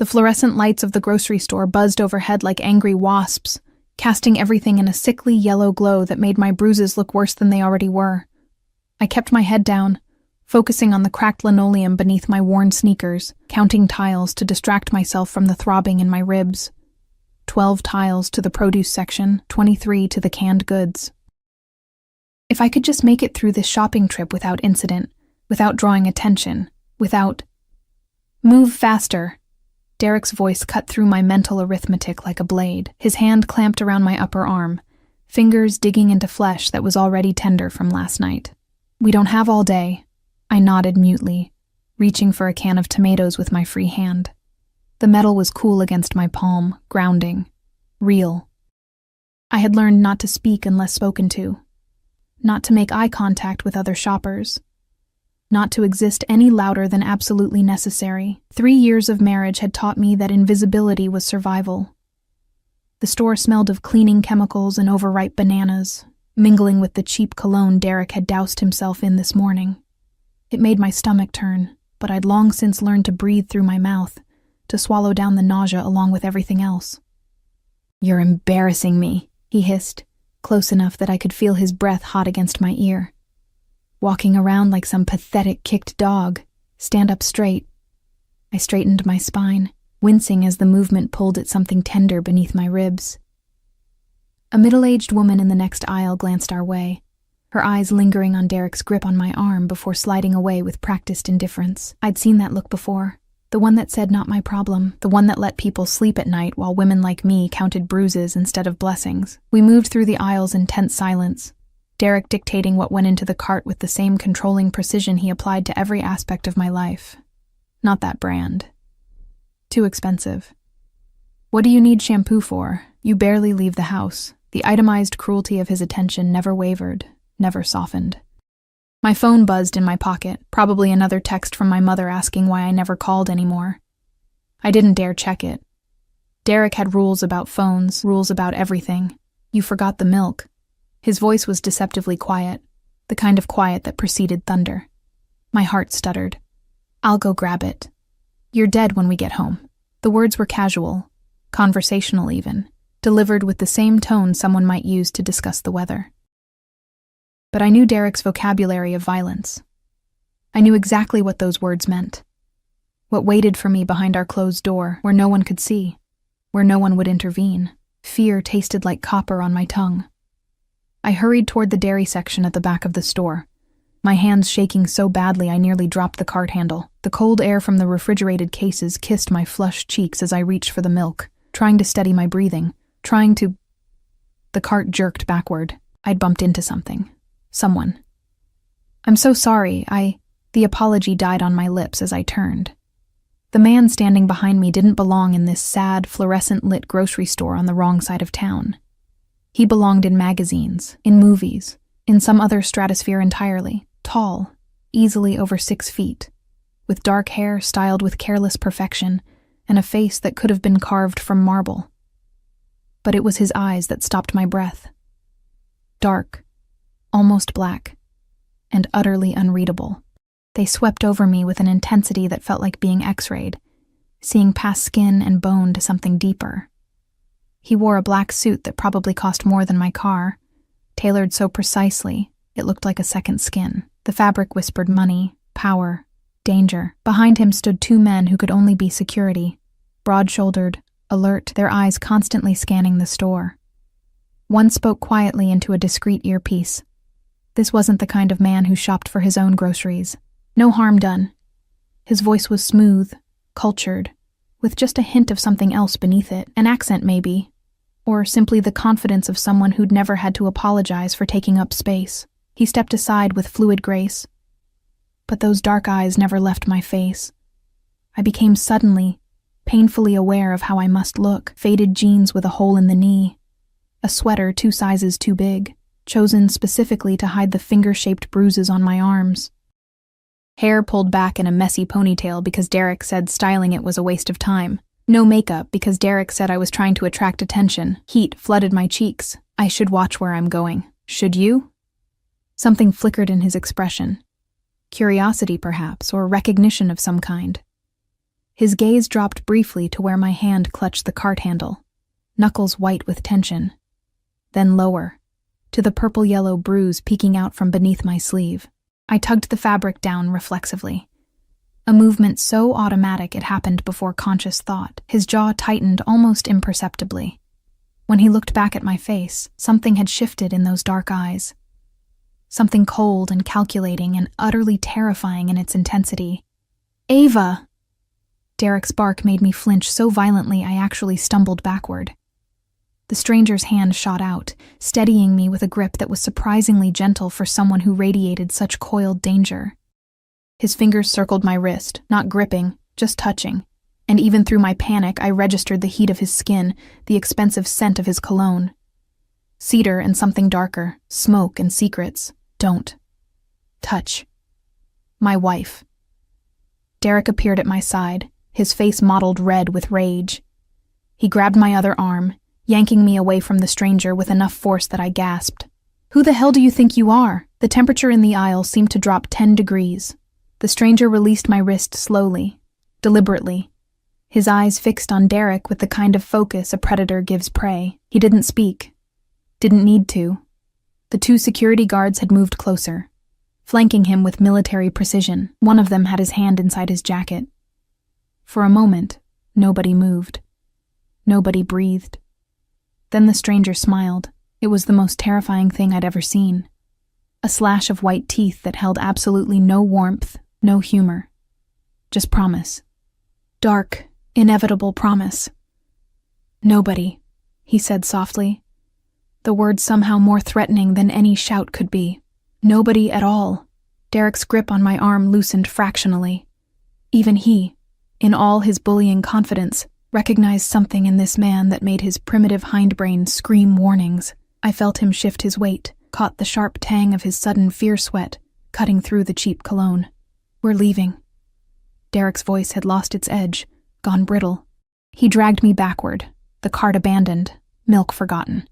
The fluorescent lights of the grocery store buzzed overhead like angry wasps, casting everything in a sickly yellow glow that made my bruises look worse than they already were. I kept my head down, focusing on the cracked linoleum beneath my worn sneakers, counting tiles to distract myself from the throbbing in my ribs. 12 tiles to the produce section, 23 to the canned goods. If I could just make it through this shopping trip without incident, without drawing attention, without... Move faster. Derek's voice cut through my mental arithmetic like a blade, his hand clamped around my upper arm, fingers digging into flesh that was already tender from last night. We don't have all day. I nodded mutely, reaching for a can of tomatoes with my free hand. The metal was cool against my palm, grounding. Real. I had learned not to speak unless spoken to, not to make eye contact with other shoppers, not to exist any louder than absolutely necessary. 3 years of marriage had taught me that invisibility was survival. The store smelled of cleaning chemicals and overripe bananas, mingling with the cheap cologne Derek had doused himself in this morning. It made my stomach turn, but I'd long since learned to breathe through my mouth, to swallow down the nausea along with everything else. "You're embarrassing me," he hissed, close enough that I could feel his breath hot against my ear. "Walking around like some pathetic kicked dog. Stand up straight." I straightened my spine, wincing as the movement pulled at something tender beneath my ribs. A middle-aged woman in the next aisle glanced our way, her eyes lingering on Derek's grip on my arm before sliding away with practiced indifference. I'd seen that look before, the one that said not my problem, the one that let people sleep at night while women like me counted bruises instead of blessings. We moved through the aisles in tense silence, Derek dictating what went into the cart with the same controlling precision he applied to every aspect of my life. Not that brand. Too expensive. "What do you need shampoo for? You barely leave the house." The itemized cruelty of his attention never wavered, never softened. My phone buzzed in my pocket, probably another text from my mother asking why I never called anymore. I didn't dare check it. Derek had rules about phones, rules about everything. You forgot the milk. His voice was deceptively quiet, the kind of quiet that preceded thunder. My heart stuttered. "I'll go grab it. You're dead when we get home." The words were casual, conversational even, delivered with the same tone someone might use to discuss the weather. But I knew Derek's vocabulary of violence. I knew exactly what those words meant. What waited for me behind our closed door, where no one could see, where no one would intervene. Fear tasted like copper on my tongue. I hurried toward the dairy section at the back of the store, my hands shaking so badly I nearly dropped the cart handle. The cold air from the refrigerated cases kissed my flushed cheeks as I reached for the milk, trying to steady my breathing, trying to... The cart jerked backward. I'd bumped into something. Someone. "I'm so sorry, The apology died on my lips as I turned. The man standing behind me didn't belong in this sad, fluorescent-lit grocery store on the wrong side of town. He belonged in magazines, in movies, in some other stratosphere entirely, tall, easily over 6 feet, with dark hair styled with careless perfection, and a face that could have been carved from marble. But it was his eyes that stopped my breath. Dark, almost black, and utterly unreadable. They swept over me with an intensity that felt like being X-rayed, seeing past skin and bone to something deeper. He wore a black suit that probably cost more than my car, tailored so precisely it looked like a second skin. The fabric whispered money, power, danger. Behind him stood 2 men who could only be security, broad-shouldered, alert, their eyes constantly scanning the store. One spoke quietly into a discreet earpiece. This wasn't the kind of man who shopped for his own groceries. No harm done. His voice was smooth, cultured, with just a hint of something else beneath it, an accent maybe, or simply the confidence of someone who'd never had to apologize for taking up space. He stepped aside with fluid grace, but those dark eyes never left my face. I became suddenly, painfully aware of how I must look, faded jeans with a hole in the knee, a sweater 2 sizes too big, chosen specifically to hide the finger-shaped bruises on my arms. Hair pulled back in a messy ponytail because Derek said styling it was a waste of time. No makeup because Derek said I was trying to attract attention. Heat flooded my cheeks. I should watch where I'm going. Should you? Something flickered in his expression. Curiosity, perhaps, or recognition of some kind. His gaze dropped briefly to where my hand clutched the cart handle, knuckles white with tension. Then lower, to the purple-yellow bruise peeking out from beneath my sleeve. I tugged the fabric down reflexively. A movement so automatic it happened before conscious thought. His jaw tightened almost imperceptibly. When he looked back at my face, something had shifted in those dark eyes. Something cold and calculating and utterly terrifying in its intensity. "Ava!" Derek's bark made me flinch so violently I actually stumbled backward. The stranger's hand shot out, steadying me with a grip that was surprisingly gentle for someone who radiated such coiled danger. His fingers circled my wrist, not gripping, just touching, and even through my panic I registered the heat of his skin, the expensive scent of his cologne. Cedar and something darker, smoke and secrets. Don't touch my wife. Derek appeared at my side, his face mottled red with rage. He grabbed my other arm, yanking me away from the stranger with enough force that I gasped. "Who the hell do you think you are?" The temperature in the aisle seemed to drop 10 degrees. The stranger released my wrist slowly, deliberately, his eyes fixed on Derek with the kind of focus a predator gives prey. He didn't speak. Didn't need to. The 2 security guards had moved closer, flanking him with military precision. One of them had his hand inside his jacket. For a moment, nobody moved. Nobody breathed. Then the stranger smiled. It was the most terrifying thing I'd ever seen. A slash of white teeth that held absolutely no warmth, no humor. Just promise. Dark, inevitable promise. "Nobody," he said softly. The word somehow more threatening than any shout could be. Nobody at all. Derek's grip on my arm loosened fractionally. Even he, in all his bullying confidence, recognized something in this man that made his primitive hindbrain scream warnings. I felt him shift his weight, caught the sharp tang of his sudden fear sweat, cutting through the cheap cologne. "We're leaving." Derek's voice had lost its edge, gone brittle. He dragged me backward, the cart abandoned, milk forgotten.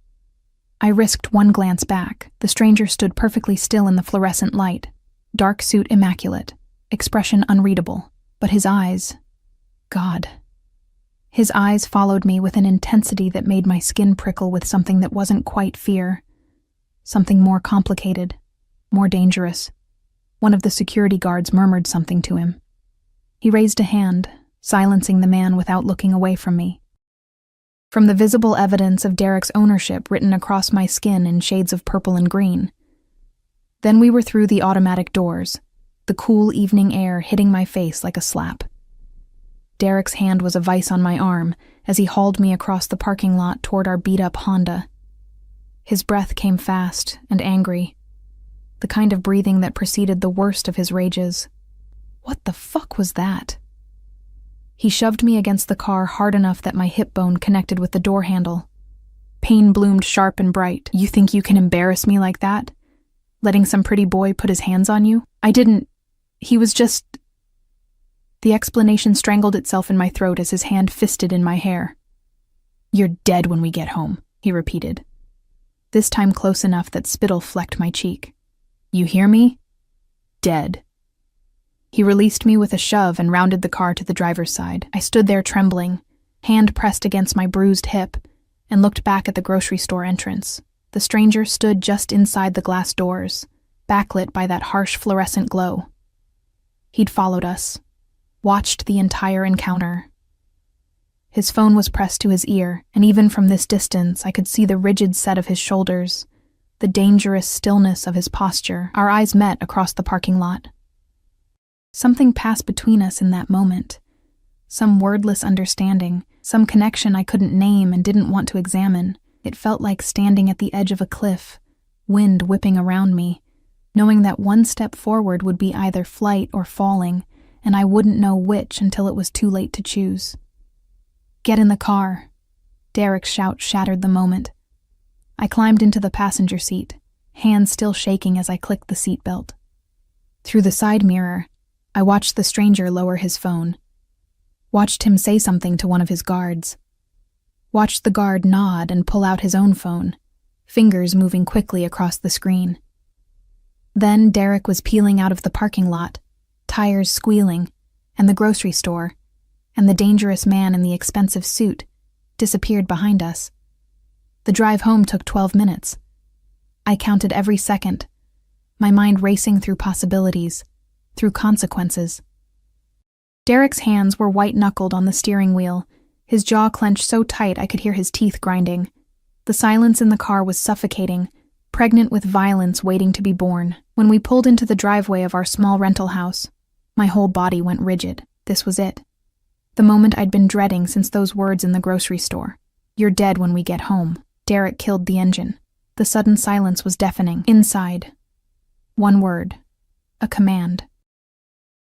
I risked one glance back. The stranger stood perfectly still in the fluorescent light, dark suit immaculate, expression unreadable, but his eyes... God. His eyes followed me with an intensity that made my skin prickle with something that wasn't quite fear. Something more complicated, more dangerous. One of the security guards murmured something to him. He raised a hand, silencing the man without looking away from me. From the visible evidence of Derek's ownership written across my skin in shades of purple and green. Then we were through the automatic doors, the cool evening air hitting my face like a slap. Derek's hand was a vice on my arm as he hauled me across the parking lot toward our beat-up Honda. His breath came fast and angry, the kind of breathing that preceded the worst of his rages. What the fuck was that? He shoved me against the car hard enough that my hip bone connected with the door handle. Pain bloomed sharp and bright. "You think you can embarrass me like that? Letting some pretty boy put his hands on you? I didn't. He was just..." The explanation strangled itself in my throat as his hand fisted in my hair. "You're dead when we get home," he repeated, this time close enough that spittle flecked my cheek. "You hear me? Dead." He released me with a shove and rounded the car to the driver's side. I stood there trembling, hand pressed against my bruised hip, and looked back at the grocery store entrance. The stranger stood just inside the glass doors, backlit by that harsh fluorescent glow. He'd followed us, watched the entire encounter. His phone was pressed to his ear, and even from this distance I could see the rigid set of his shoulders, the dangerous stillness of his posture. Our eyes met across the parking lot. Something passed between us in that moment. Some wordless understanding, some connection I couldn't name and didn't want to examine. It felt like standing at the edge of a cliff, wind whipping around me, knowing that one step forward would be either flight or falling, and I wouldn't know which until it was too late to choose. "Get in the car." Derek's shout shattered the moment. I climbed into the passenger seat, hands still shaking as I clicked the seatbelt. Through the side mirror, I watched the stranger lower his phone. Watched him say something to one of his guards. Watched the guard nod and pull out his own phone, fingers moving quickly across the screen. Then Derek was peeling out of the parking lot, tires squealing, and the grocery store, and the dangerous man in the expensive suit disappeared behind us. The drive home took 12 minutes. I counted every second, my mind racing through possibilities, through consequences. Derek's hands were white-knuckled on the steering wheel, his jaw clenched so tight I could hear his teeth grinding. The silence in the car was suffocating, pregnant with violence waiting to be born. When we pulled into the driveway of our small rental house, my whole body went rigid. This was it. The moment I'd been dreading since those words in the grocery store. "You're dead when we get home." Derek killed the engine. The sudden silence was deafening. Inside. One word. A command.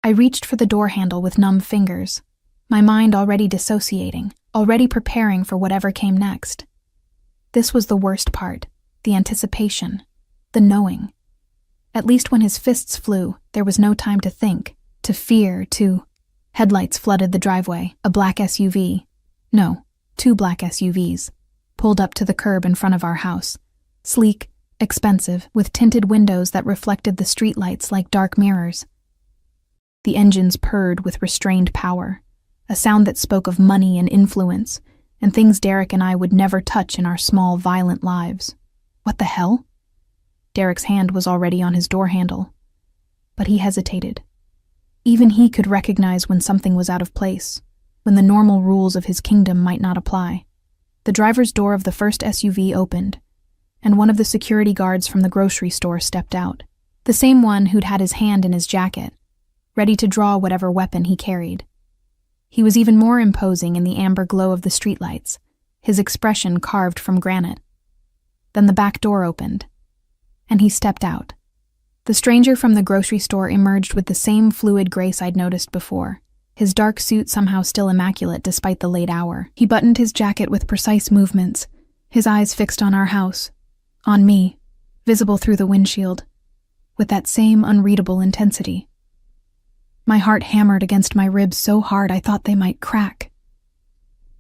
I reached for the door handle with numb fingers, my mind already dissociating, already preparing for whatever came next. This was the worst part, the anticipation, the knowing. At least when his fists flew, there was no time to think, to fear, to... Headlights flooded the driveway. A black SUV. No, 2 black SUVs. Pulled up to the curb in front of our house. Sleek, expensive, with tinted windows that reflected the streetlights like dark mirrors. The engines purred with restrained power, a sound that spoke of money and influence, and things Derek and I would never touch in our small, violent lives. What the hell? Derek's hand was already on his door handle. But he hesitated. Even he could recognize when something was out of place, when the normal rules of his kingdom might not apply. The driver's door of the first SUV opened, and one of the security guards from the grocery store stepped out. The same one who'd had his hand in his jacket, ready to draw whatever weapon he carried. He was even more imposing in the amber glow of the streetlights, his expression carved from granite. Then the back door opened, and he stepped out. The stranger from the grocery store emerged with the same fluid grace I'd noticed before, his dark suit somehow still immaculate despite the late hour. He buttoned his jacket with precise movements, his eyes fixed on our house, on me, visible through the windshield, with that same unreadable intensity. My heart hammered against my ribs so hard I thought they might crack.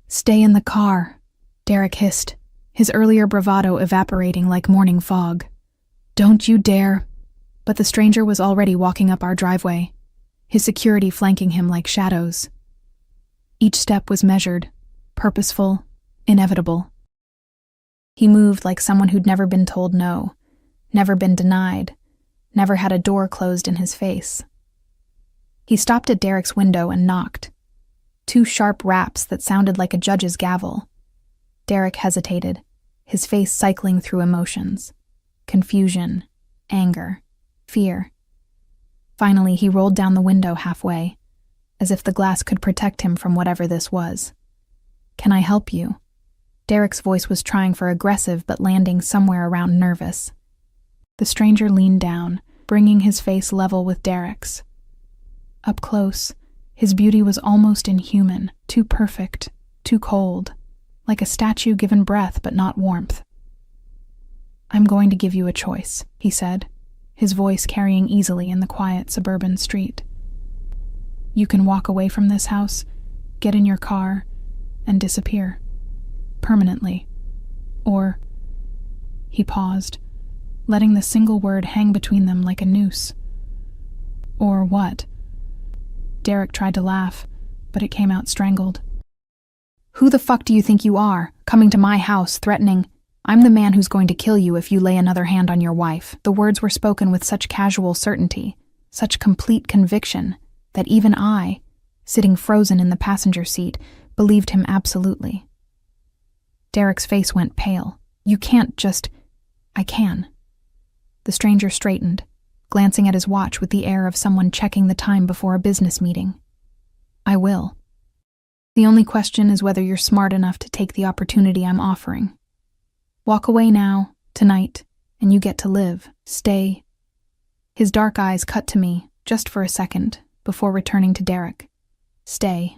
"Stay in the car," Derek hissed, his earlier bravado evaporating like morning fog. "Don't you dare." But the stranger was already walking up our driveway, his security flanking him like shadows. Each step was measured, purposeful, inevitable. He moved like someone who'd never been told no, never been denied, never had a door closed in his face. He stopped at Derek's window and knocked. 2 sharp raps that sounded like a judge's gavel. Derek hesitated, his face cycling through emotions. Confusion, anger, fear. Finally, he rolled down the window halfway, as if the glass could protect him from whatever this was. "Can I help you?" Derek's voice was trying for aggressive but landing somewhere around nervous. The stranger leaned down, bringing his face level with Derek's. Up close, his beauty was almost inhuman, too perfect, too cold, like a statue given breath but not warmth. "I'm going to give you a choice," he said, his voice carrying easily in the quiet suburban street. "You can walk away from this house, get in your car, and disappear. Permanently. Or..." He paused, letting the single word hang between them like a noose. "Or what?" Derek tried to laugh, but it came out strangled. "Who the fuck do you think you are, coming to my house threatening... I'm the man who's going to kill you if you lay another hand on your wife." The words were spoken with such casual certainty, such complete conviction, that even I, sitting frozen in the passenger seat, believed him absolutely. Derek's face went pale. "You can't just..." "I can." The stranger straightened, glancing at his watch with the air of someone checking the time before a business meeting. "I will. The only question is whether you're smart enough to take the opportunity I'm offering. Walk away now, tonight, and you get to live. Stay." His dark eyes cut to me, just for a second, before returning to Derek. "Stay.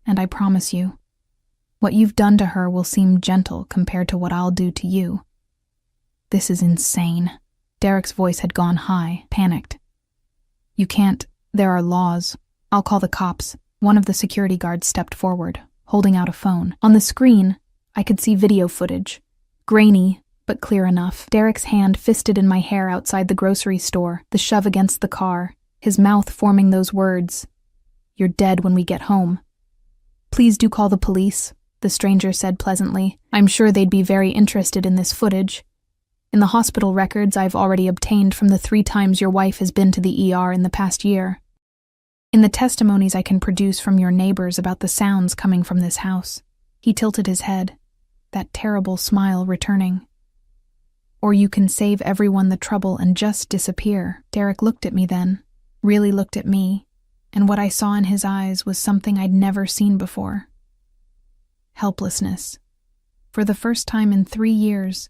And I promise you, what you've done to her will seem gentle compared to what I'll do to you." "This is insane." Derek's voice had gone high, panicked. "You can't. There are laws. I'll call the cops." One of the security guards stepped forward, holding out a phone. On the screen, I could see video footage. Grainy, but clear enough. Derek's hand fisted in my hair outside the grocery store, the shove against the car, his mouth forming those words, "You're dead when we get home." Please do call the police, the stranger said pleasantly. I'm sure they'd be very interested in this footage. In the hospital records I've already obtained from the 3 times your wife has been to the ER in the past year. In the testimonies I can produce from your neighbors about the sounds coming from this house. He tilted his head, that terrible smile returning. Or you can save everyone the trouble and just disappear. Derek looked at me then, really looked at me, and what I saw in his eyes was something I'd never seen before. Helplessness. For the first time in 3 years,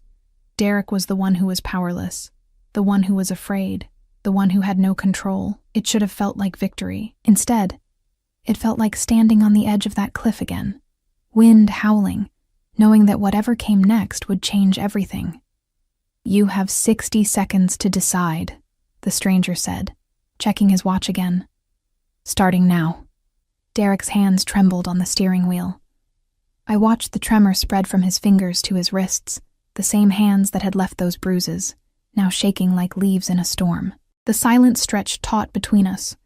Derek was the one who was powerless, the one who was afraid, the one who had no control. It should have felt like victory. Instead, it felt like standing on the edge of that cliff again, wind howling, knowing that whatever came next would change everything. You have 60 seconds to decide, the stranger said, checking his watch again. Starting now. Derek's hands trembled on the steering wheel. I watched the tremor spread from his fingers to his wrists, the same hands that had left those bruises, now shaking like leaves in a storm. The silent stretch taut between us,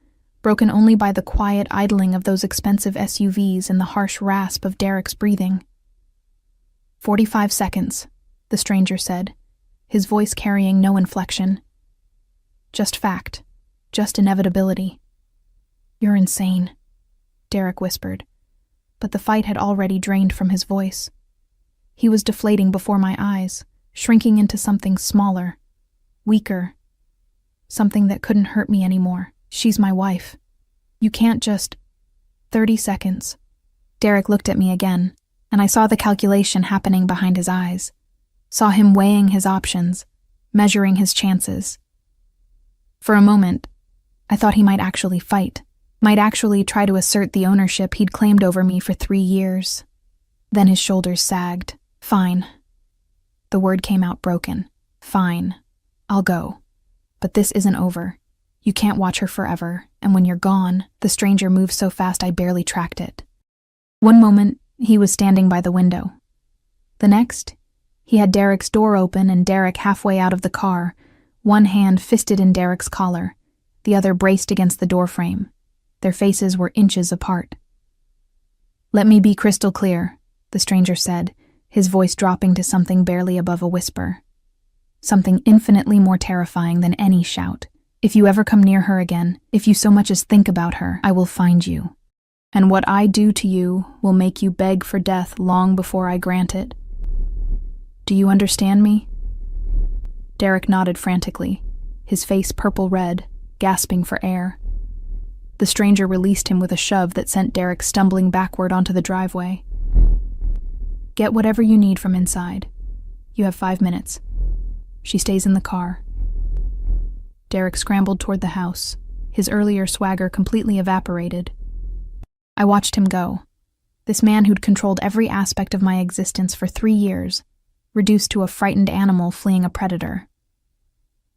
broken only by the quiet idling of those expensive SUVs and the harsh rasp of Derek's breathing. 45 seconds, the stranger said, his voice carrying no inflection. Just fact, just inevitability. You're insane, Derek whispered, but the fight had already drained from his voice. He was deflating before my eyes, shrinking into something smaller, weaker, something that couldn't hurt me anymore. She's my wife. You can't just... 30 seconds. Derek looked at me again, and I saw the calculation happening behind his eyes. Saw him weighing his options, measuring his chances. For a moment, I thought he might actually fight, might actually try to assert the ownership he'd claimed over me for 3 years. Then his shoulders sagged. Fine. The word came out broken. Fine. I'll go. But this isn't over. You can't watch her forever, and when you're gone, the stranger moved so fast I barely tracked it. One moment, he was standing by the window. The next, he had Derek's door open and Derek halfway out of the car, one hand fisted in Derek's collar, the other braced against the doorframe. Their faces were inches apart. Let me be crystal clear, the stranger said, his voice dropping to something barely above a whisper. Something infinitely more terrifying than any shout. If you ever come near her again, if you so much as think about her, I will find you. And what I do to you will make you beg for death long before I grant it. Do you understand me? Derek nodded frantically, his face purple-red, gasping for air. The stranger released him with a shove that sent Derek stumbling backward onto the driveway. Get whatever you need from inside. You have 5 minutes. She stays in the car. Derek scrambled toward the house, his earlier swagger completely evaporated. I watched him go. This man who'd controlled every aspect of my existence for 3 years, reduced to a frightened animal fleeing a predator.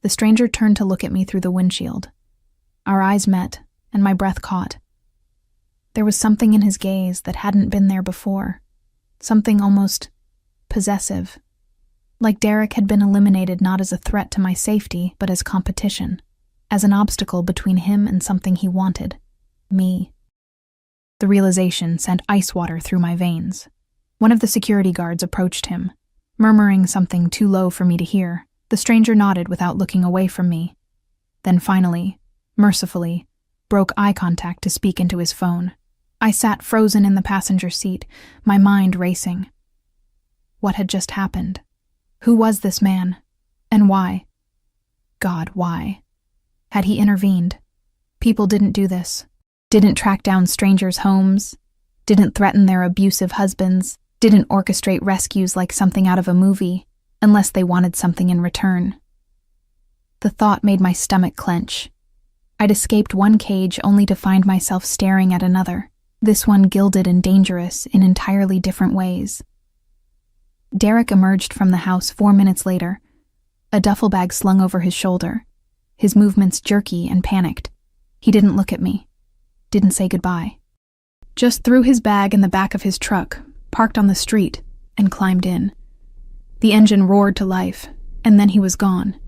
The stranger turned to look at me through the windshield. Our eyes met, and my breath caught. There was something in his gaze that hadn't been there before, something almost possessive. Like Derek had been eliminated not as a threat to my safety, but as competition, as an obstacle between him and something he wanted, me. The realization sent ice water through my veins. One of the security guards approached him, murmuring something too low for me to hear. The stranger nodded without looking away from me. Then finally, mercifully, broke eye contact to speak into his phone. I sat frozen in the passenger seat, my mind racing. What had just happened? Who was this man? And why? God, why? Had he intervened? People didn't do this. Didn't track down strangers' homes. Didn't threaten their abusive husbands. Didn't orchestrate rescues like something out of a movie, unless they wanted something in return. The thought made my stomach clench. I'd escaped one cage only to find myself staring at another, this one gilded and dangerous in entirely different ways. Derek emerged from the house 4 minutes later, a duffel bag slung over his shoulder, his movements jerky and panicked. He didn't look at me, didn't say goodbye. Just threw his bag in the back of his truck, parked on the street, and climbed in. The engine roared to life, and then he was gone.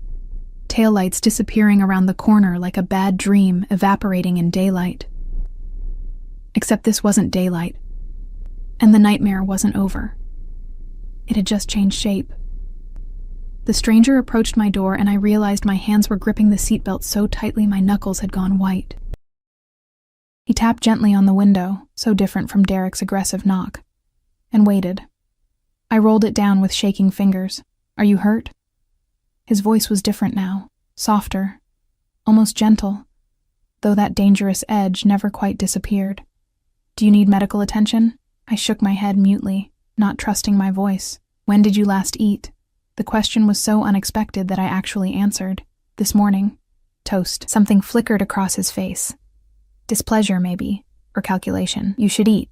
Taillights disappearing around the corner like a bad dream evaporating in daylight. Except this wasn't daylight. And the nightmare wasn't over. It had just changed shape. The stranger approached my door and I realized my hands were gripping the seatbelt so tightly my knuckles had gone white. He tapped gently on the window, so different from Derek's aggressive knock, and waited. I rolled it down with shaking fingers. "Are you hurt?" His voice was different now, softer, almost gentle, though that dangerous edge never quite disappeared. "Do you need medical attention?" I shook my head mutely, not trusting my voice. "When did you last eat?" The question was so unexpected that I actually answered. "This morning." "Toast." Something flickered across his face. Displeasure, maybe, or calculation. "You should eat.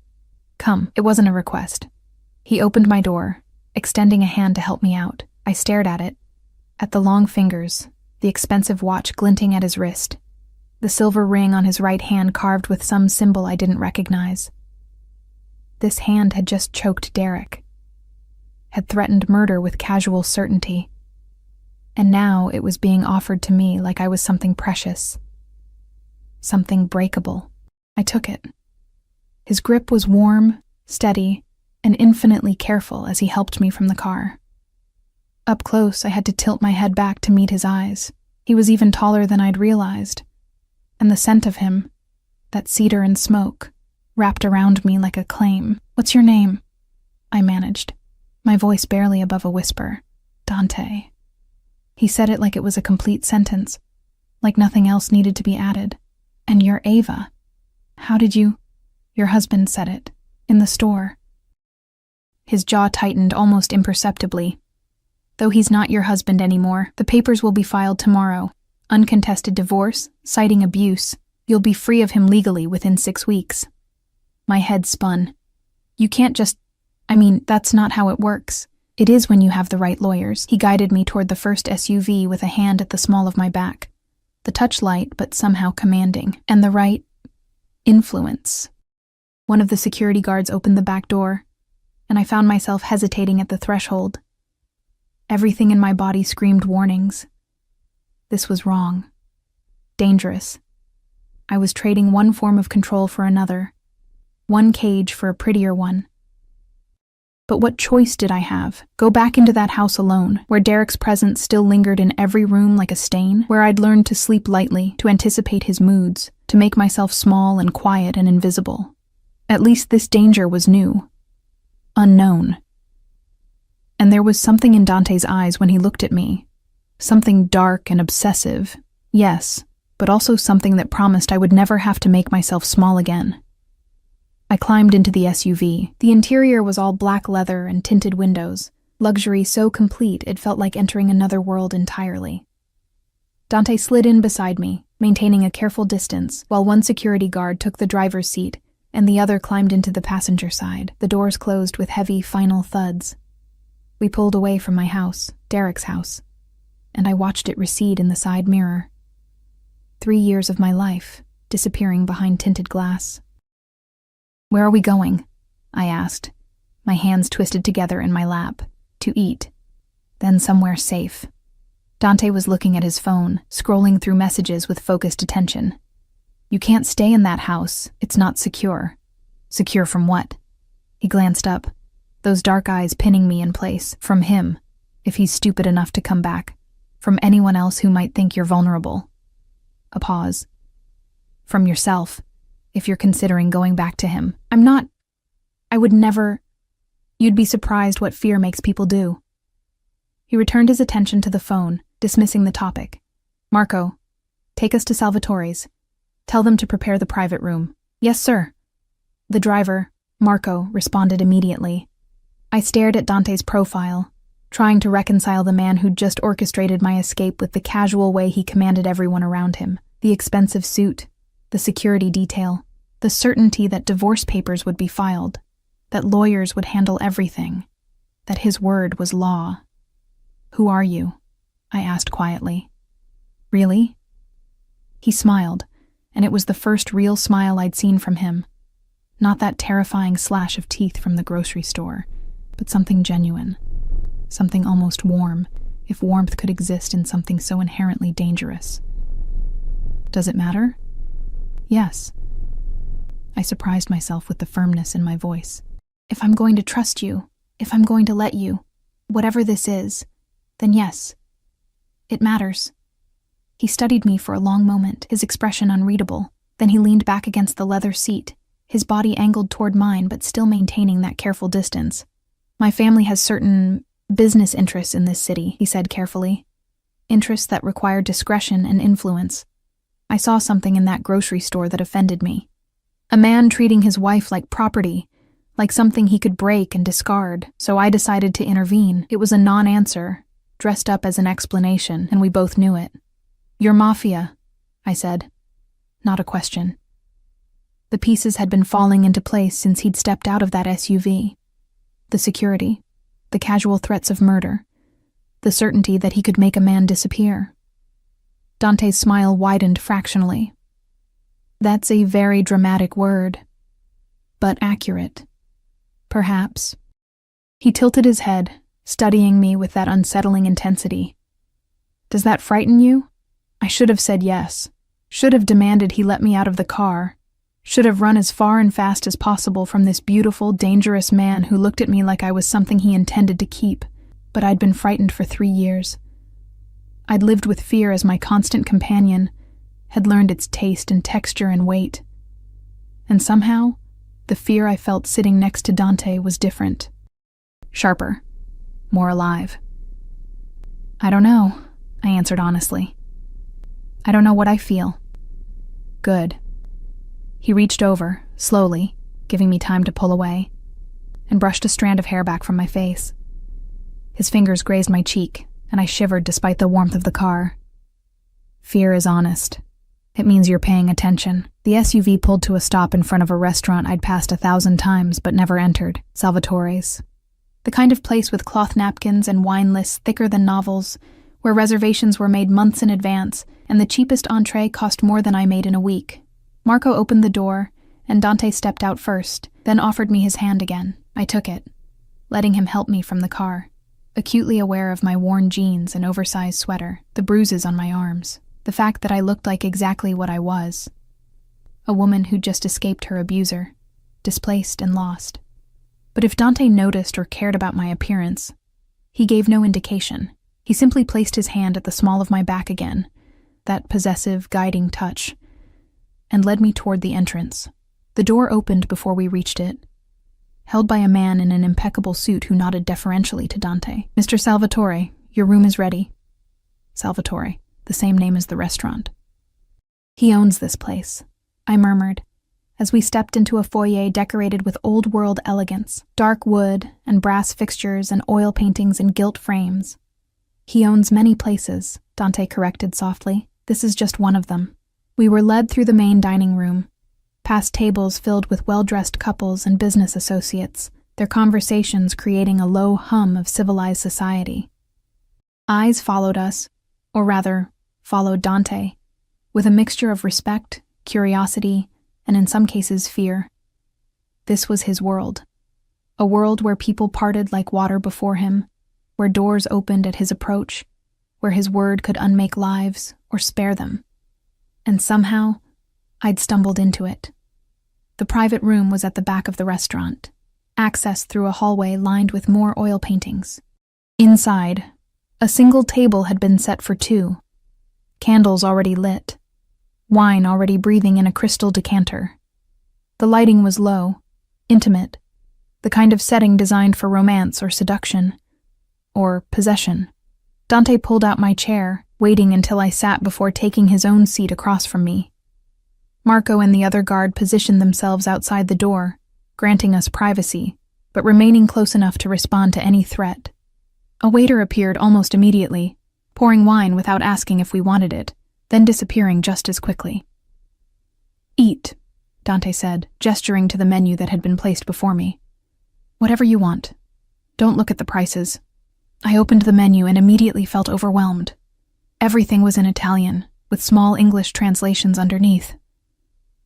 Come." It wasn't a request. He opened my door, extending a hand to help me out. I stared at it, at the long fingers, the expensive watch glinting at his wrist, the silver ring on his right hand carved with some symbol I didn't recognize. This hand had just choked Derek, had threatened murder with casual certainty, and now it was being offered to me like I was something precious, something breakable. I took it. His grip was warm, steady, and infinitely careful as he helped me from the car. Up close, I had to tilt my head back to meet his eyes. He was even taller than I'd realized, and the scent of him, that cedar and smoke, wrapped around me like a claim. "What's your name?" I managed, my voice barely above a whisper. "Dante." He said it like it was a complete sentence, like nothing else needed to be added. "And you're Ava. How did you—" "Your husband said it. In the store." His jaw tightened almost imperceptibly. "Though he's not your husband anymore, the papers will be filed tomorrow. Uncontested divorce, citing abuse. You'll be free of him legally within 6 weeks. My head spun. "You can't just— that's not how it works. It is when you have the right lawyers." He guided me toward the first SUV with a hand at the small of my back. The touch light, but somehow commanding. "And the right influence." One of the security guards opened the back door, and I found myself hesitating at the threshold. Everything in my body screamed warnings. This was wrong. Dangerous. I was trading one form of control for another, one cage for a prettier one. But what choice did I have? Go back into that house alone, where Derek's presence still lingered in every room like a stain, where I'd learned to sleep lightly, to anticipate his moods, to make myself small and quiet and invisible. At least this danger was new. Unknown. And there was something in Dante's eyes when he looked at me. Something dark and obsessive, yes, but also something that promised I would never have to make myself small again. I climbed into the SUV. The interior was all black leather and tinted windows, luxury so complete it felt like entering another world entirely. Dante slid in beside me, maintaining a careful distance, while one security guard took the driver's seat and the other climbed into the passenger side. The doors closed with heavy, final thuds. We pulled away from my house, Derek's house, and I watched it recede in the side mirror. 3 years of my life, disappearing behind tinted glass. "Where are we going?" I asked, my hands twisted together in my lap. "To eat. Then somewhere safe." Dante was looking at his phone, scrolling through messages with focused attention. "You can't stay in that house. It's not secure." "Secure from what?" He glanced up, those dark eyes pinning me in place. "From him, if he's stupid enough to come back. From anyone else who might think you're vulnerable." A pause. "From yourself, if you're considering going back to him." "I'm not. I would never." "You'd be surprised what fear makes people do." He returned his attention to the phone, dismissing the topic. "Marco, take us to Salvatore's. Tell them to prepare the private room." "Yes, sir." The driver, Marco, responded immediately. I stared at Dante's profile, trying to reconcile the man who'd just orchestrated my escape with the casual way he commanded everyone around him. The expensive suit, the security detail, the certainty that divorce papers would be filed, that lawyers would handle everything, that his word was law. "Who are you?" I asked quietly. "Really?" He smiled, and it was the first real smile I'd seen from him. Not that terrifying slash of teeth from the grocery store, but something genuine, something almost warm, if warmth could exist in something so inherently dangerous. "Does it matter?" "Yes." I surprised myself with the firmness in my voice. If I'm going to trust you, if I'm going to let you, whatever this is, then yes, it matters. He studied me for a long moment, his expression unreadable. Then he leaned back against the leather seat, his body angled toward mine but still maintaining that careful distance. My family has certain business interests in this city, he said carefully. Interests that require discretion and influence. I saw something in that grocery store that offended me. A man treating his wife like property, like something he could break and discard, so I decided to intervene. It was a non-answer, dressed up as an explanation, and we both knew it. "You're Mafia," I said. Not a question. The pieces had been falling into place since he'd stepped out of that SUV. The security, the casual threats of murder, the certainty that he could make a man disappear. Dante's smile widened fractionally. That's a very dramatic word, but accurate. Perhaps. He tilted his head, studying me with that unsettling intensity. Does that frighten you? I should have said yes. Should have demanded he let me out of the car. Should have run as far and fast as possible from this beautiful, dangerous man who looked at me like I was something he intended to keep. But I'd been frightened for 3 years. I'd lived with fear as my constant companion, had learned its taste and texture and weight. And somehow, the fear I felt sitting next to Dante was different. Sharper. More alive. I don't know, I answered honestly. I don't know what I feel. Good. He reached over, slowly, giving me time to pull away, and brushed a strand of hair back from my face. His fingers grazed my cheek, and I shivered despite the warmth of the car. Fear is honest. It means you're paying attention. The SUV pulled to a stop in front of a restaurant I'd passed 1,000 times but never entered, Salvatore's. The kind of place with cloth napkins and wine lists thicker than novels, where reservations were made months in advance, and the cheapest entree cost more than I made in a week. Marco opened the door, and Dante stepped out first, then offered me his hand again. I took it, letting him help me from the car, acutely aware of my worn jeans and oversized sweater, the bruises on my arms, the fact that I looked like exactly what I was. A woman who'd just escaped her abuser, displaced and lost. But if Dante noticed or cared about my appearance, he gave no indication. He simply placed his hand at the small of my back again, that possessive, guiding touch, and led me toward the entrance. The door opened before we reached it, held by a man in an impeccable suit who nodded deferentially to Dante. "Mr. Salvatore, your room is ready." Salvatore, the same name as the restaurant. "He owns this place," I murmured, as we stepped into a foyer decorated with old-world elegance, dark wood and brass fixtures and oil paintings in gilt frames. "He owns many places," Dante corrected softly. "This is just one of them." We were led through the main dining room, past tables filled with well-dressed couples and business associates, their conversations creating a low hum of civilized society. Eyes followed us, or rather, followed Dante, with a mixture of respect, curiosity, and in some cases fear. This was his world, a world where people parted like water before him, where doors opened at his approach, where his word could unmake lives or spare them. And somehow, I'd stumbled into it. The private room was at the back of the restaurant, access through a hallway lined with more oil paintings. Inside, a single table had been set for 2, candles already lit, wine already breathing in a crystal decanter. The lighting was low, intimate, the kind of setting designed for romance or seduction, or possession. Dante pulled out my chair, waiting until I sat before taking his own seat across from me. Marco and the other guard positioned themselves outside the door, granting us privacy, but remaining close enough to respond to any threat. A waiter appeared almost immediately, pouring wine without asking if we wanted it, then disappearing just as quickly. "Eat," Dante said, gesturing to the menu that had been placed before me. "Whatever you want. Don't look at the prices." I opened the menu and immediately felt overwhelmed. Everything was in Italian, with small English translations underneath.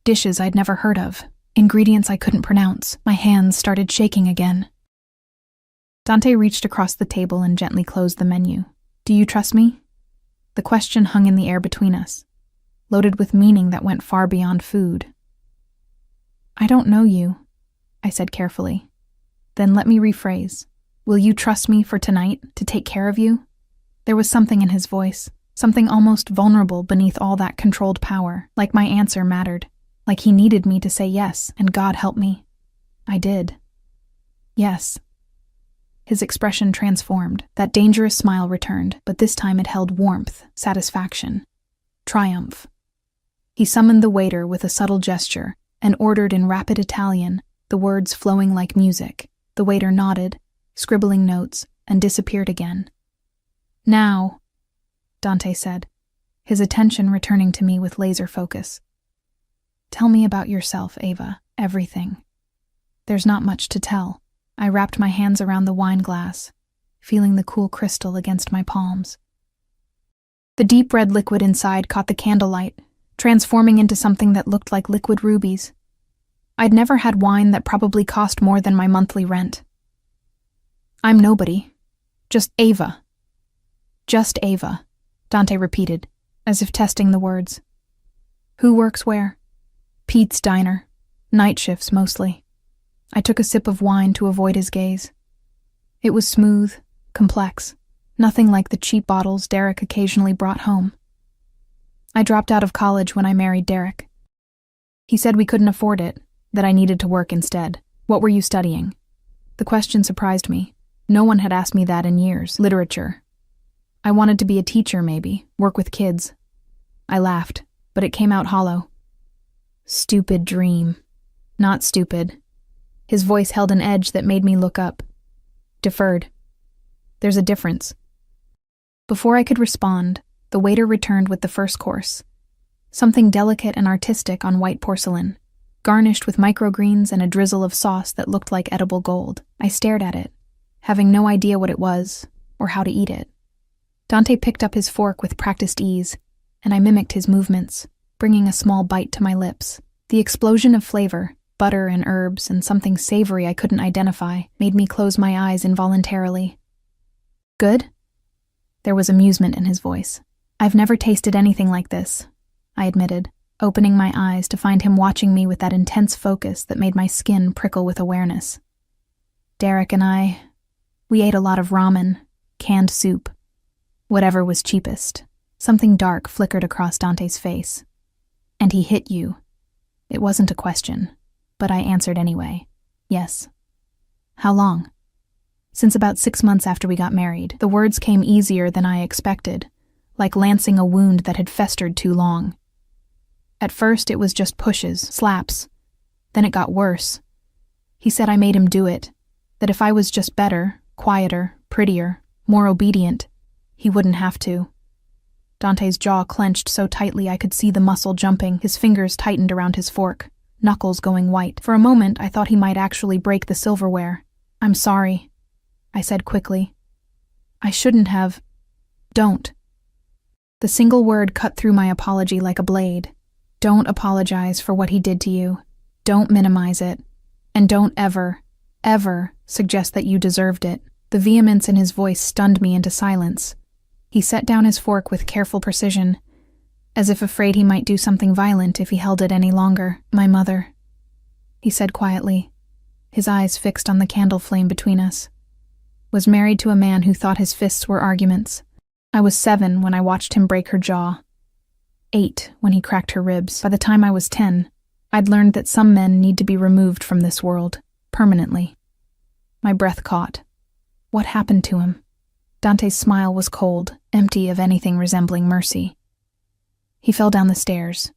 Dishes I'd never heard of, ingredients I couldn't pronounce. My hands started shaking again. Dante reached across the table and gently closed the menu. "Do you trust me?" The question hung in the air between us, loaded with meaning that went far beyond food. "I don't know you," I said carefully. Then let me rephrase. Will you trust me for tonight to take care of you? There was something in his voice, something almost vulnerable beneath all that controlled power, like my answer mattered, like he needed me to say yes, and God help me. I did. Yes. His expression transformed. That dangerous smile returned, but this time it held warmth, satisfaction, triumph. He summoned the waiter with a subtle gesture and ordered in rapid Italian, the words flowing like music. The waiter nodded, scribbling notes, and disappeared again. Now, Dante said, his attention returning to me with laser focus. Tell me about yourself, Ava, everything. There's not much to tell. I wrapped my hands around the wine glass, feeling the cool crystal against my palms. The deep red liquid inside caught the candlelight, transforming into something that looked like liquid rubies. I'd never had wine that probably cost more than my monthly rent. I'm nobody. Just Ava. Just Ava, Dante repeated, as if testing the words. Who works where? Pete's diner. Night shifts, mostly. I took a sip of wine to avoid his gaze. It was smooth, complex, nothing like the cheap bottles Derek occasionally brought home. I dropped out of college when I married Derek. He said we couldn't afford it, that I needed to work instead. What were you studying? The question surprised me. No one had asked me that in years. Literature. I wanted to be a teacher, maybe, work with kids. I laughed, but it came out hollow. Stupid dream. Not stupid. His voice held an edge that made me look up. Deferred. There's a difference. Before I could respond, the waiter returned with the first course. Something delicate and artistic on white porcelain, garnished with microgreens and a drizzle of sauce that looked like edible gold. I stared at it, having no idea what it was or how to eat it. Dante picked up his fork with practiced ease, and I mimicked his movements, bringing a small bite to my lips. The explosion of flavor, butter and herbs and something savory I couldn't identify, made me close my eyes involuntarily. Good? There was amusement in his voice. I've never tasted anything like this, I admitted, opening my eyes to find him watching me with that intense focus that made my skin prickle with awareness. Derek and we ate a lot of ramen, canned soup, whatever was cheapest. Something dark flickered across Dante's face. And he hit you. It wasn't a question, but I answered anyway. Yes. How long? Since about 6 months after we got married. The words came easier than I expected, like lancing a wound that had festered too long. At first it was just pushes, slaps. Then it got worse. He said I made him do it, that if I was just better, quieter, prettier, more obedient, he wouldn't have to. Dante's jaw clenched so tightly I could see the muscle jumping, his fingers tightened around his fork, knuckles going white. For a moment I thought he might actually break the silverware. I'm sorry, I said quickly. I shouldn't have. Don't. The single word cut through my apology like a blade. Don't apologize for what he did to you. Don't minimize it. And don't ever, ever suggest that you deserved it. The vehemence in his voice stunned me into silence. He set down his fork with careful precision, as if afraid he might do something violent if he held it any longer. My mother, he said quietly, his eyes fixed on the candle flame between us, was married to a man who thought his fists were arguments. I was 7 when I watched him break her jaw. 8 when he cracked her ribs. By the time I was 10, I'd learned that some men need to be removed from this world, permanently. My breath caught. What happened to him? Dante's smile was cold, empty of anything resembling mercy. He fell down the stairs.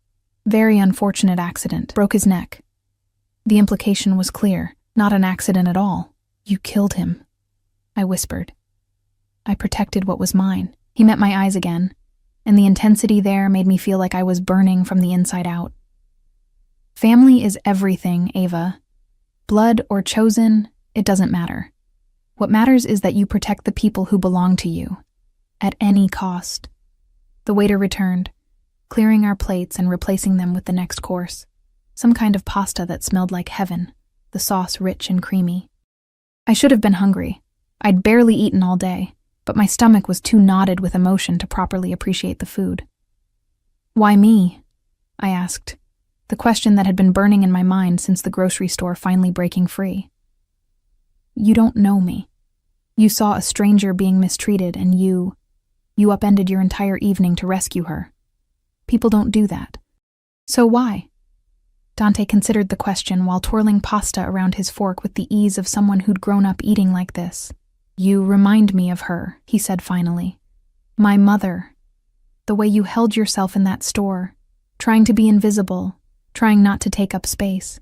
Very unfortunate accident. Broke his neck. The implication was clear. Not an accident at all. You killed him, I whispered. I protected what was mine. He met my eyes again, and the intensity there made me feel like I was burning from the inside out. Family is everything, Ava. Blood or chosen, it doesn't matter. What matters is that you protect the people who belong to you, at any cost. The waiter returned, clearing our plates and replacing them with the next course, some kind of pasta that smelled like heaven, the sauce rich and creamy. I should have been hungry. I'd barely eaten all day, but my stomach was too knotted with emotion to properly appreciate the food. Why me? I asked, the question that had been burning in my mind since the grocery store finally breaking free. You don't know me. You saw a stranger being mistreated and you upended your entire evening to rescue her. People don't do that. So why? Dante considered the question while twirling pasta around his fork with the ease of someone who'd grown up eating like this. You remind me of her, he said finally. My mother. The way you held yourself in that store, trying to be invisible, trying not to take up space.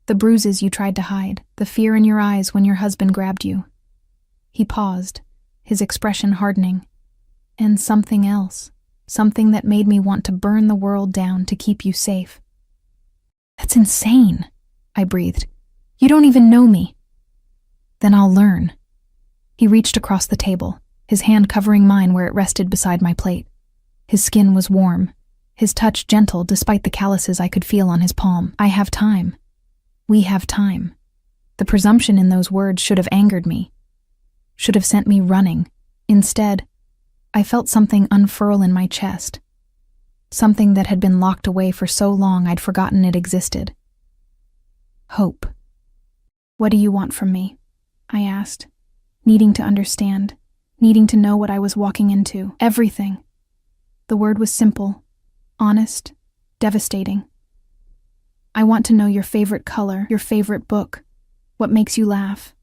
The bruises you tried to hide, the fear in your eyes when your husband grabbed you. He paused, his expression hardening. And something else, something that made me want to burn the world down to keep you safe. That's insane, I breathed. You don't even know me. Then I'll learn. He reached across the table, his hand covering mine where it rested beside my plate. His skin was warm, his touch gentle despite the calluses I could feel on his palm. I have time. We have time. The presumption in those words should have angered me, should have sent me running. Instead, I felt something unfurl in my chest, something that had been locked away for so long I'd forgotten it existed. Hope. What do you want from me? I asked, needing to understand, needing to know what I was walking into. Everything. The word was simple, honest, devastating. I want to know your favorite color, your favorite book, what makes you laugh.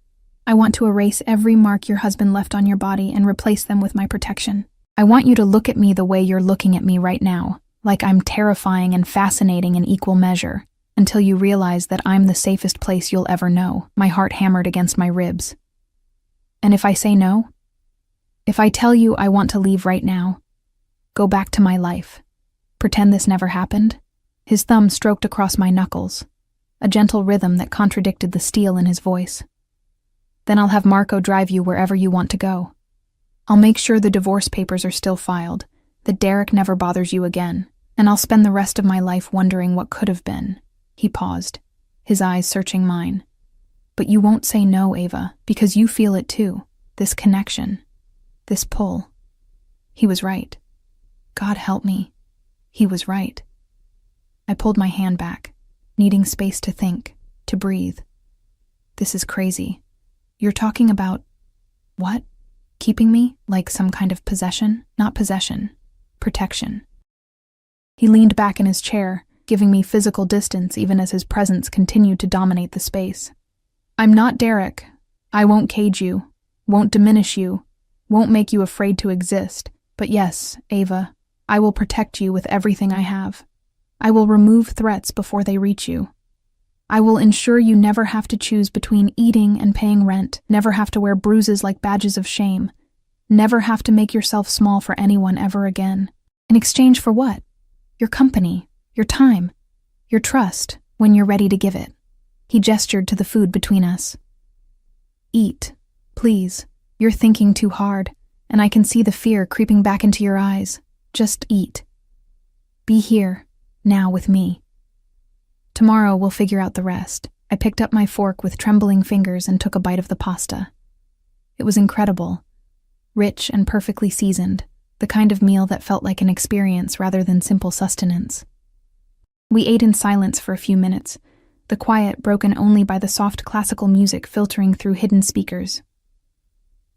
I want to erase every mark your husband left on your body and replace them with my protection. I want you to look at me the way you're looking at me right now, like I'm terrifying and fascinating in equal measure, until you realize that I'm the safest place you'll ever know. My heart hammered against my ribs. And if I say no? If I tell you I want to leave right now, go back to my life, pretend this never happened? His thumb stroked across my knuckles, a gentle rhythm that contradicted the steel in his voice. Then I'll have Marco drive you wherever you want to go. I'll make sure the divorce papers are still filed, that Derek never bothers you again, and I'll spend the rest of my life wondering what could have been. He paused, his eyes searching mine. But you won't say no, Ava, because you feel it too, this connection, this pull. He was right. God help me. He was right. I pulled my hand back, needing space to think, to breathe. This is crazy. You're talking about... what? Keeping me? Like some kind of possession? Not possession. Protection. He leaned back in his chair, giving me physical distance even as his presence continued to dominate the space. I'm not Derek. I won't cage you, won't diminish you, won't make you afraid to exist. But yes, Ava, I will protect you with everything I have. I will remove threats before they reach you. I will ensure you never have to choose between eating and paying rent, never have to wear bruises like badges of shame, never have to make yourself small for anyone ever again. In exchange for what? Your company, your time, your trust when you're ready to give it. He gestured to the food between us. Eat, please. You're thinking too hard, and I can see the fear creeping back into your eyes. Just eat. Be here, now with me. Tomorrow we'll figure out the rest. I picked up my fork with trembling fingers and took a bite of the pasta. It was incredible, rich and perfectly seasoned, the kind of meal that felt like an experience rather than simple sustenance. We ate in silence for a few minutes, the quiet broken only by the soft classical music filtering through hidden speakers.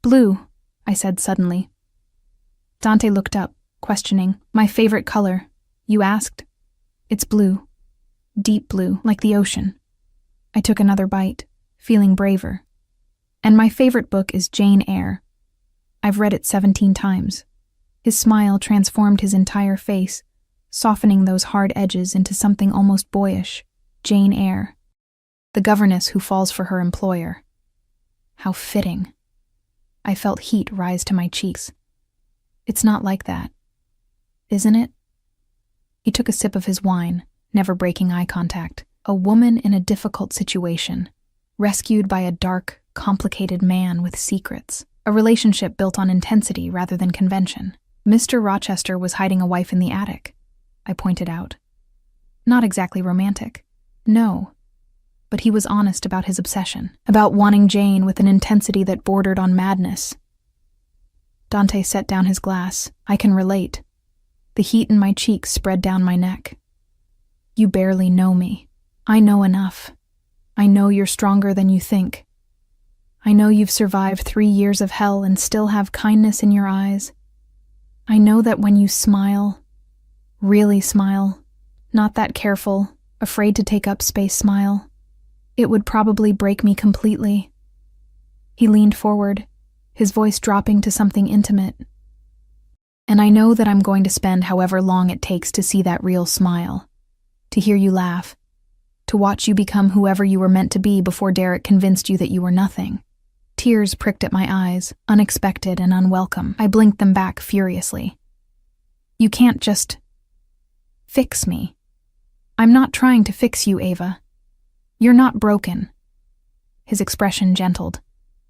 Blue, I said suddenly. Dante looked up, questioning. My favorite color, you asked? It's blue. Deep blue, like the ocean. I took another bite, feeling braver. And my favorite book is Jane Eyre. I've read it 17 times. His smile transformed his entire face, softening those hard edges into something almost boyish. Jane Eyre. The governess who falls for her employer. How fitting. I felt heat rise to my cheeks. It's not like that, isn't it? He took a sip of his wine, never breaking eye contact. A woman in a difficult situation, rescued by a dark, complicated man with secrets. A relationship built on intensity rather than convention. Mr. Rochester was hiding a wife in the attic, I pointed out. Not exactly romantic. No. But he was honest about his obsession, about wanting Jane with an intensity that bordered on madness. Dante set down his glass. I can relate. The heat in my cheeks spread down my neck. You barely know me. I know enough. I know you're stronger than you think. I know you've survived 3 years of hell and still have kindness in your eyes. I know that when you smile, really smile, not that careful, afraid to take up space smile, it would probably break me completely." He leaned forward, his voice dropping to something intimate. "And I know that I'm going to spend however long it takes to see that real smile, to hear you laugh, to watch you become whoever you were meant to be before Derek convinced you that you were nothing." Tears pricked at my eyes, unexpected and unwelcome. I blinked them back furiously. "You can't just fix me. I'm not trying to fix you, Ava. You're not broken." His expression gentled.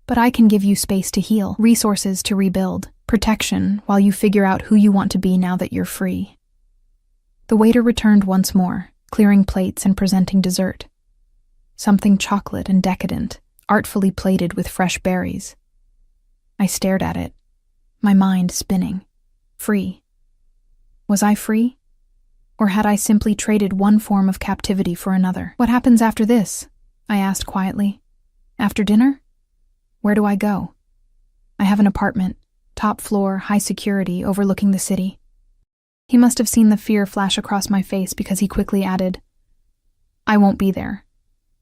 "But I can give you space to heal, resources to rebuild, protection while you figure out who you want to be now that you're free." The waiter returned once more, clearing plates and presenting dessert. Something chocolate and decadent, artfully plated with fresh berries. I stared at it, my mind spinning. Free. Was I free? Or had I simply traded one form of captivity for another? "What happens after this?" I asked quietly. "After dinner? Where do I go?" "I have an apartment, top floor, high security, overlooking the city." He must have seen the fear flash across my face because he quickly added, "I won't be there.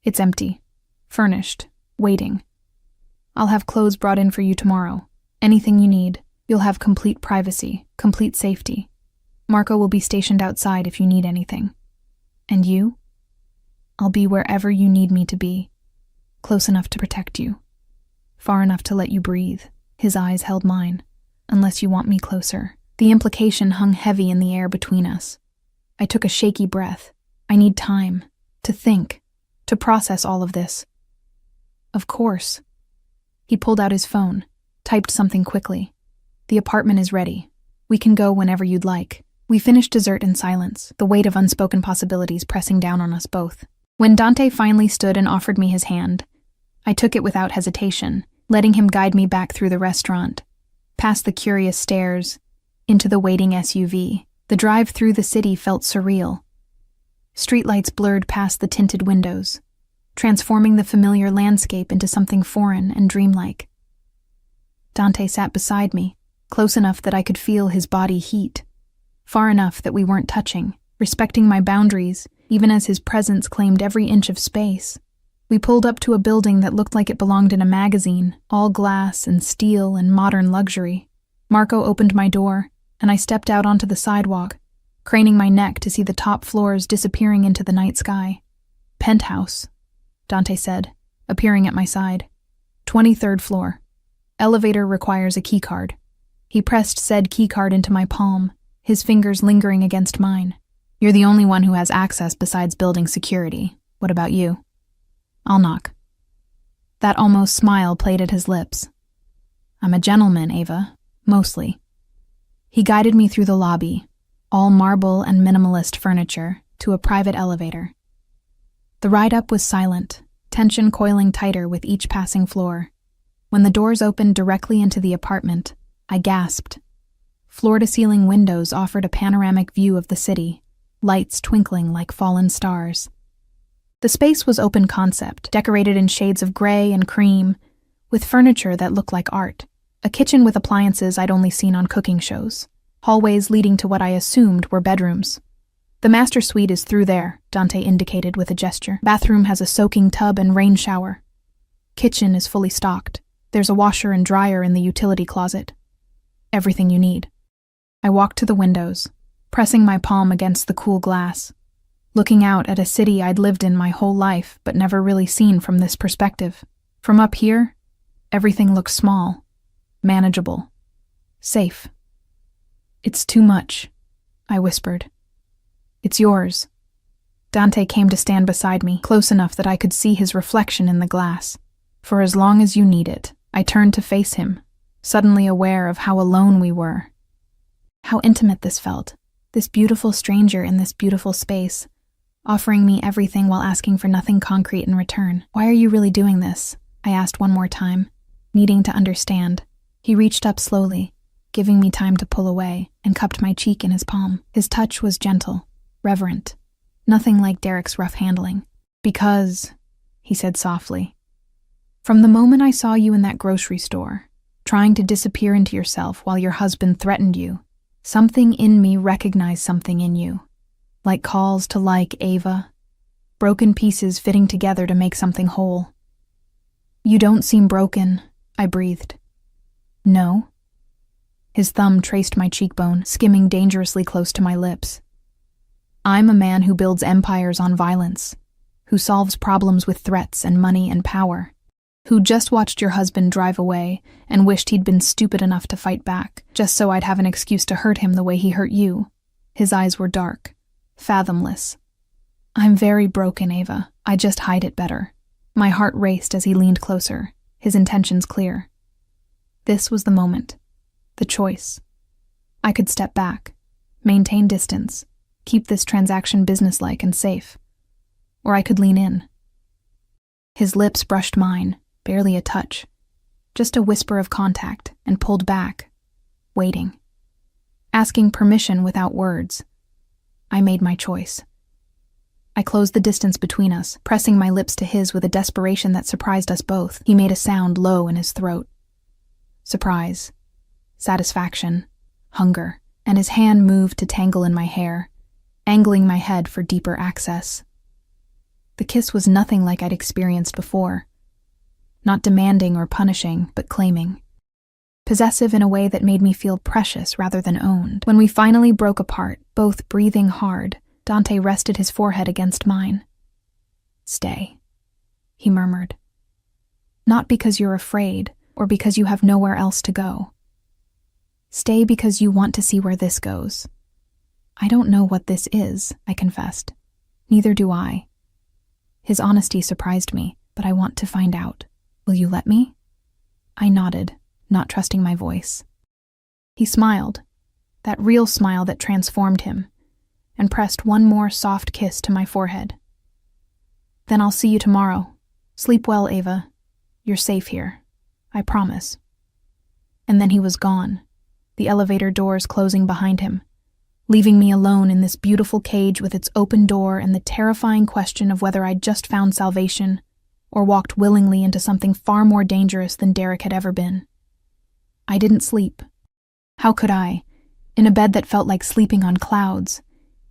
It's empty, furnished, waiting. I'll have clothes brought in for you tomorrow. Anything you need. You'll have complete privacy, complete safety. Marco will be stationed outside if you need anything. And you? I'll be wherever you need me to be, close enough to protect you, far enough to let you breathe." His eyes held mine. "Unless you want me closer." The implication hung heavy in the air between us. I took a shaky breath. I need time, to think, to process all of this. "Of course." He pulled out his phone, typed something quickly. "The apartment is ready. We can go whenever you'd like." We finished dessert in silence, the weight of unspoken possibilities pressing down on us both. When Dante finally stood and offered me his hand, I took it without hesitation, letting him guide me back through the restaurant, past the curious stairs, into the waiting SUV. The drive through the city felt surreal. Streetlights blurred past the tinted windows, transforming the familiar landscape into something foreign and dreamlike. Dante sat beside me, close enough that I could feel his body heat, far enough that we weren't touching, respecting my boundaries, even as his presence claimed every inch of space. We pulled up to a building that looked like it belonged in a magazine, all glass and steel and modern luxury. Marco opened my door, and I stepped out onto the sidewalk, craning my neck to see the top floors disappearing into the night sky. "Penthouse," Dante said, appearing at my side. 23rd floor. Elevator requires a keycard." He pressed said keycard into my palm, his fingers lingering against mine. "You're the only one who has access besides building security. What about you?" "I'll knock." That almost smile played at his lips. "I'm a gentleman, Ava. Mostly." He guided me through the lobby, all marble and minimalist furniture, to a private elevator. The ride up was silent, tension coiling tighter with each passing floor. When the doors opened directly into the apartment, I gasped. Floor-to-ceiling windows offered a panoramic view of the city, lights twinkling like fallen stars. The space was open concept, decorated in shades of gray and cream, with furniture that looked like art. A kitchen with appliances I'd only seen on cooking shows. Hallways leading to what I assumed were bedrooms. "The master suite is through there," Dante indicated with a gesture. "Bathroom has a soaking tub and rain shower. Kitchen is fully stocked. There's a washer and dryer in the utility closet. Everything you need." I walked to the windows, pressing my palm against the cool glass, looking out at a city I'd lived in my whole life but never really seen from this perspective. From up here, everything looked small, manageable, safe. "It's too much," I whispered. "It's yours." Dante came to stand beside me, close enough that I could see his reflection in the glass. "For as long as you need it." I turned to face him, suddenly aware of how alone we were. How intimate this felt, this beautiful stranger in this beautiful space, offering me everything while asking for nothing concrete in return. "Why are you really doing this?" I asked one more time, needing to understand. He reached up slowly, giving me time to pull away, and cupped my cheek in his palm. His touch was gentle, reverent, nothing like Derek's rough handling. "Because," he said softly, From the moment I saw you in that grocery store, trying to disappear into yourself while your husband threatened you, something in me recognized something in you. Like calls to like, Ava. Broken pieces fitting together to make something whole. You don't seem broken, I breathed. No? His thumb traced my cheekbone, skimming dangerously close to my lips. I'm a man who builds empires on violence, who solves problems with threats and money and power, who just watched your husband drive away and wished he'd been stupid enough to fight back, just so I'd have an excuse to hurt him the way he hurt you. His eyes were dark, fathomless. I'm very broken, Ava. I just hide it better. My heart raced as he leaned closer, his intentions clear. This was the moment. The choice. I could step back, maintain distance, keep this transaction businesslike and safe. Or I could lean in. His lips brushed mine, barely a touch. Just a whisper of contact, and pulled back, waiting. Asking permission without words. I made my choice. I closed the distance between us, pressing my lips to his with a desperation that surprised us both. He made a sound low in his throat. Surprise, satisfaction, hunger, and his hand moved to tangle in my hair, angling my head for deeper access. The kiss was nothing like I'd experienced before. Not demanding or punishing, but claiming. Possessive in a way that made me feel precious rather than owned. When we finally broke apart, both breathing hard, Dante rested his forehead against mine. Stay, he murmured. Not because you're afraid, or because you have nowhere else to go. Stay because you want to see where this goes. I don't know what this is, I confessed. Neither do I. His honesty surprised me, but I want to find out. Will you let me? I nodded, not trusting my voice. He smiled, that real smile that transformed him, and pressed one more soft kiss to my forehead. Then I'll see you tomorrow. Sleep well, Ava. You're safe here. I promise. And then he was gone, the elevator doors closing behind him, leaving me alone in this beautiful cage with its open door and the terrifying question of whether I'd just found salvation or walked willingly into something far more dangerous than Derek had ever been. I didn't sleep. How could I? In a bed that felt like sleeping on clouds,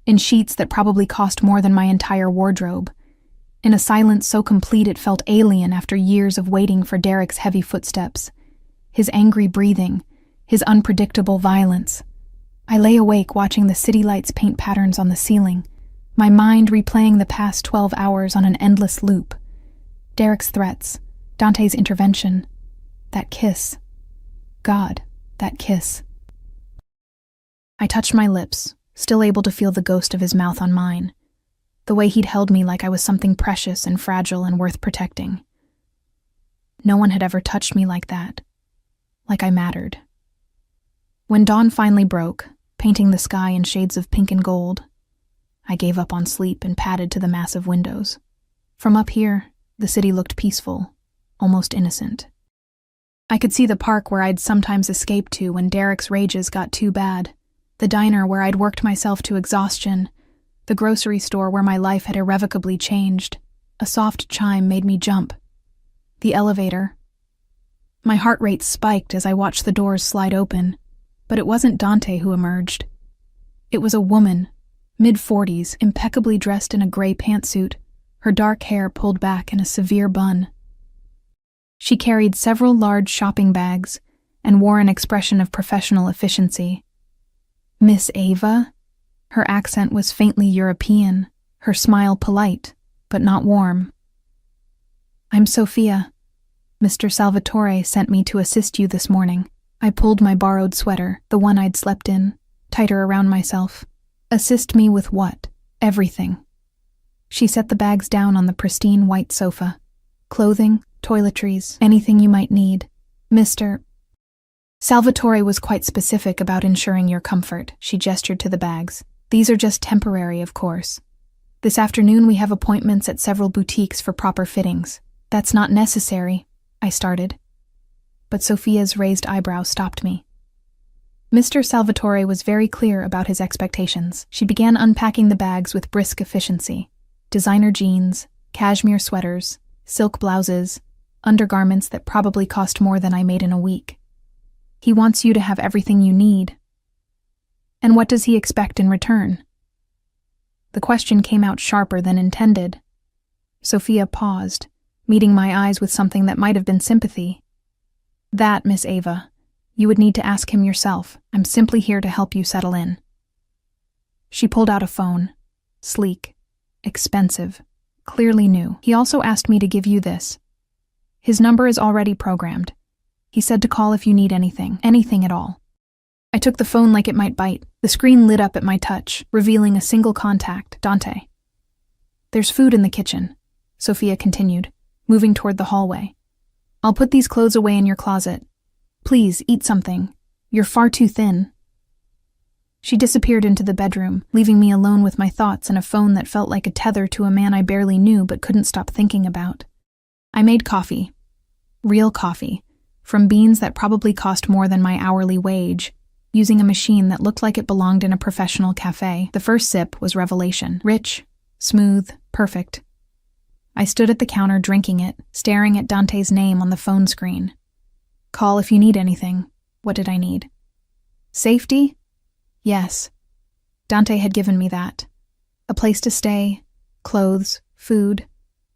in sheets that probably cost more than my entire wardrobe, in a silence so complete it felt alien after years of waiting for Derek's heavy footsteps, his angry breathing, his unpredictable violence. I lay awake watching the city lights paint patterns on the ceiling, my mind replaying the past 12 hours on an endless loop. Derek's threats, Dante's intervention, that kiss. God, that kiss. I touched my lips, still able to feel the ghost of his mouth on mine, the way he'd held me like I was something precious and fragile and worth protecting. No one had ever touched me like that, like I mattered. When dawn finally broke, painting the sky in shades of pink and gold, I gave up on sleep and padded to the massive windows. From up here, the city looked peaceful, almost innocent. I could see the park where I'd sometimes escape to when Derek's rages got too bad, the diner where I'd worked myself to exhaustion, the grocery store where my life had irrevocably changed. A soft chime made me jump. The elevator. My heart rate spiked as I watched the doors slide open, but it wasn't Dante who emerged. It was a woman, mid-40s, impeccably dressed in a gray pantsuit, her dark hair pulled back in a severe bun. She carried several large shopping bags and wore an expression of professional efficiency. Miss Ava? Her accent was faintly European, her smile polite, but not warm. I'm Sophia. Mr. Salvatore sent me to assist you this morning. I pulled my borrowed sweater, the one I'd slept in, tighter around myself. Assist me with what? Everything. She set the bags down on the pristine white sofa. Clothing, toiletries, anything you might need. Mr. Salvatore was quite specific about ensuring your comfort. She gestured to the bags. These are just temporary, of course. This afternoon we have appointments at several boutiques for proper fittings. That's not necessary, I started. But Sophia's raised eyebrow stopped me. Mr. Salvatore was very clear about his expectations. She began unpacking the bags with brisk efficiency. Designer jeans, cashmere sweaters, silk blouses, undergarments that probably cost more than I made in a week. He wants you to have everything you need. And what does he expect in return? The question came out sharper than intended. Sophia paused, meeting my eyes with something that might have been sympathy. That, Miss Ava, you would need to ask him yourself. I'm simply here to help you settle in. She pulled out a phone. Sleek, expensive, clearly new. He also asked me to give you this. His number is already programmed. He said to call if you need anything at all. I took the phone like it might bite. The screen lit up at my touch, revealing a single contact, Dante. There's food in the kitchen, Sophia continued, moving toward the hallway. I'll put these clothes away in your closet. Please, eat something. You're far too thin. She disappeared into the bedroom, leaving me alone with my thoughts and a phone that felt like a tether to a man I barely knew but couldn't stop thinking about. I made coffee. Real coffee. From beans that probably cost more than my hourly wage, using a machine that looked like it belonged in a professional cafe. The first sip was revelation. Rich, smooth, perfect. I stood at the counter drinking it, staring at Dante's name on the phone screen. Call if you need anything. What did I need? Safety? Yes. Dante had given me that. A place to stay, clothes, food,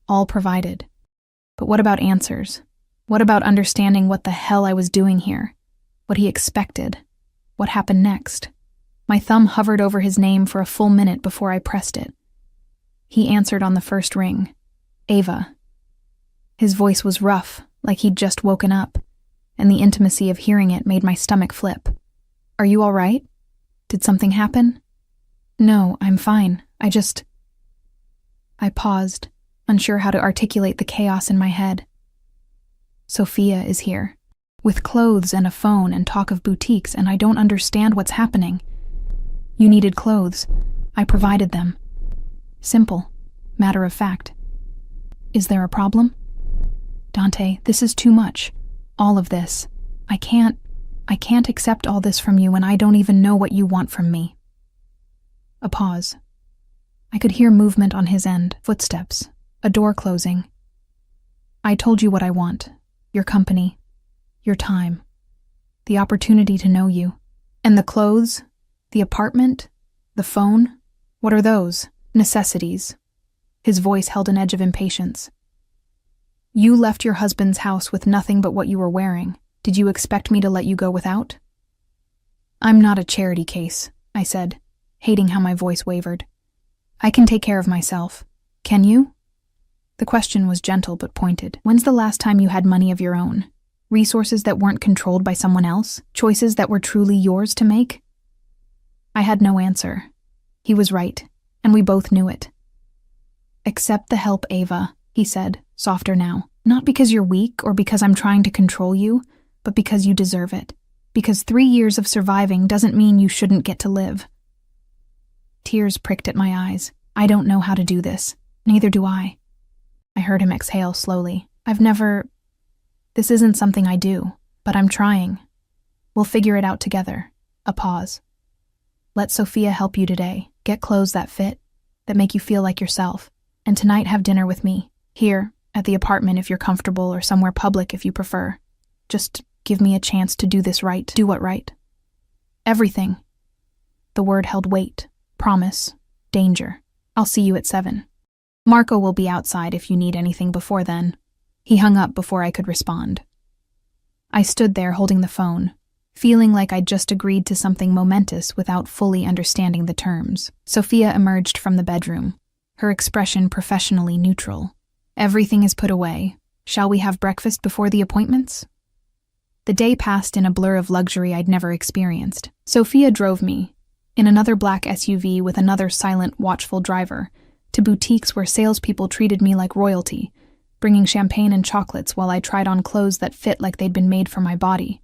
all provided. But what about answers? What about understanding what the hell I was doing here? What he expected? What happened next? My thumb hovered over his name for a full minute before I pressed it. He answered on the first ring. Ava. His voice was rough, like he'd just woken up, and the intimacy of hearing it made my stomach flip. Are you all right? Did something happen? No, I'm fine. I paused, unsure how to articulate the chaos in my head. Sophia is here, with clothes and a phone and talk of boutiques, and I don't understand what's happening. You needed clothes. I provided them. Simple. Matter of fact. Is there a problem? Dante, this is too much. All of this. I can't accept all this from you, and I don't even know what you want from me. A pause. I could hear movement on his end, footsteps, a door closing. I told you what I want. Your company. Your time. The opportunity to know you. And the clothes? The apartment? The phone? What are those? Necessities. His voice held an edge of impatience. You left your husband's house with nothing but what you were wearing. Did you expect me to let you go without? I'm not a charity case, I said, hating how my voice wavered. I can take care of myself. Can you? The question was gentle but pointed. When's the last time you had money of your own? Resources that weren't controlled by someone else? Choices that were truly yours to make? I had no answer. He was right, and we both knew it. Accept the help, Ava, he said, softer now. Not because you're weak or because I'm trying to control you, but because you deserve it. Because 3 years of surviving doesn't mean you shouldn't get to live. Tears pricked at my eyes. I don't know how to do this. Neither do I. I heard him exhale slowly. This isn't something I do, but I'm trying. We'll figure it out together. A pause. Let Sophia help you today. Get clothes that fit, that make you feel like yourself. And tonight have dinner with me. Here, at the apartment if you're comfortable, or somewhere public if you prefer. Just give me a chance to do this right. Do what right? Everything. The word held weight, promise, danger. I'll see you at 7. Marco will be outside if you need anything before then. He hung up before I could respond. I stood there holding the phone, feeling like I'd just agreed to something momentous without fully understanding the terms. Sophia emerged from the bedroom, her expression professionally neutral. Everything is put away. Shall we have breakfast before the appointments? The day passed in a blur of luxury I'd never experienced. Sophia drove me, in another black SUV with another silent, watchful driver, to boutiques where salespeople treated me like royalty, bringing champagne and chocolates while I tried on clothes that fit like they'd been made for my body.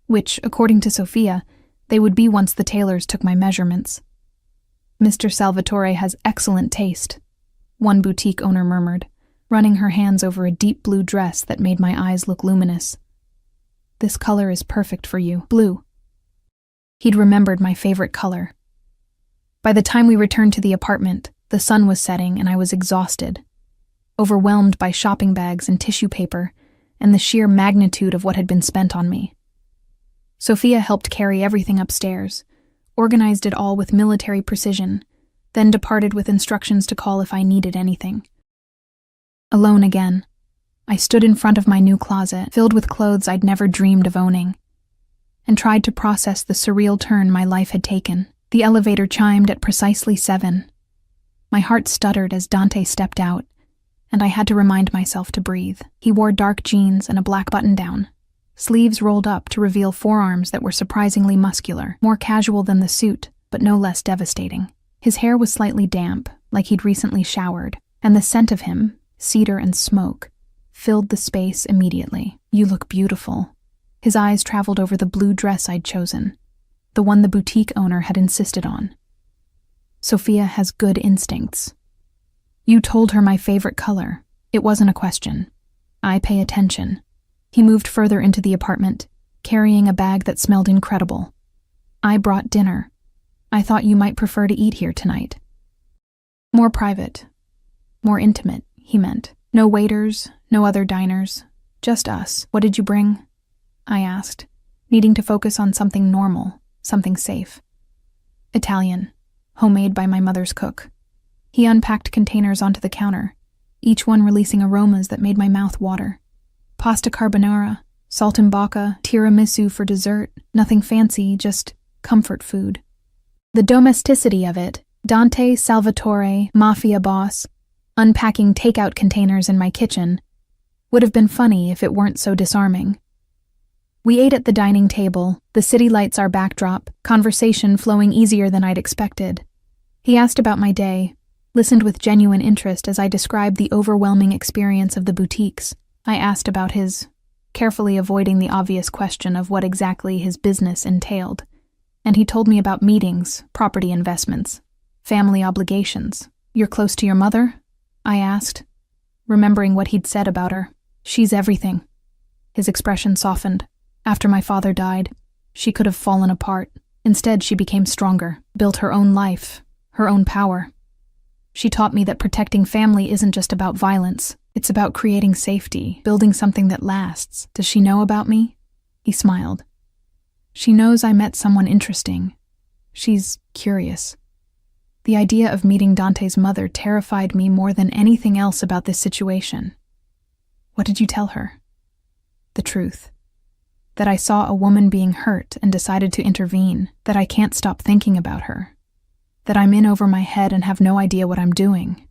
Which, according to Sophia, they would be once the tailors took my measurements. Mr. Salvatore has excellent taste, one boutique owner murmured, running her hands over a deep blue dress that made my eyes look luminous. This color is perfect for you, blue. He'd remembered my favorite color. By the time we returned to the apartment, the sun was setting and I was exhausted, overwhelmed by shopping bags and tissue paper, and the sheer magnitude of what had been spent on me. Sophia helped carry everything upstairs, organized it all with military precision, then departed with instructions to call if I needed anything. Alone again, I stood in front of my new closet, filled with clothes I'd never dreamed of owning, and tried to process the surreal turn my life had taken. The elevator chimed at precisely 7. My heart stuttered as Dante stepped out, and I had to remind myself to breathe. He wore dark jeans and a black button-down, sleeves rolled up to reveal forearms that were surprisingly muscular, more casual than the suit, but no less devastating. His hair was slightly damp, like he'd recently showered, and the scent of him, cedar and smoke, filled the space immediately. "You look beautiful." His eyes traveled over the blue dress I'd chosen, the one the boutique owner had insisted on. "Sophia has good instincts. You told her my favorite color. It wasn't a question. I pay attention." He moved further into the apartment, carrying a bag that smelled incredible. "I brought dinner. I thought you might prefer to eat here tonight." More private, more intimate, he meant. No waiters, no other diners, just us. "What did you bring?" I asked, needing to focus on something normal, something safe. "Italian, homemade by my mother's cook." He unpacked containers onto the counter, each one releasing aromas that made my mouth water. Pasta carbonara, saltimbocca, tiramisu for dessert, nothing fancy, just comfort food. The domesticity of it, Dante Salvatore, Mafia boss, unpacking takeout containers in my kitchen, would have been funny if it weren't so disarming. We ate at the dining table, the city lights our backdrop, conversation flowing easier than I'd expected. He asked about my day, listened with genuine interest as I described the overwhelming experience of the boutiques. I asked about his, carefully avoiding the obvious question of what exactly his business entailed, and he told me about meetings, property investments, family obligations. "You're close to your mother?" I asked, remembering what he'd said about her. "She's everything." His expression softened. "After my father died, she could have fallen apart. Instead, she became stronger, built her own life, her own power. She taught me that protecting family isn't just about violence. It's about creating safety, building something that lasts. Does she know about me?" He smiled. "She knows I met someone interesting. She's curious." The idea of meeting Dante's mother terrified me more than anything else about this situation. "What did you tell her?" "The truth. That I saw a woman being hurt and decided to intervene, that I can't stop thinking about her, that I'm in over my head and have no idea what I'm doing."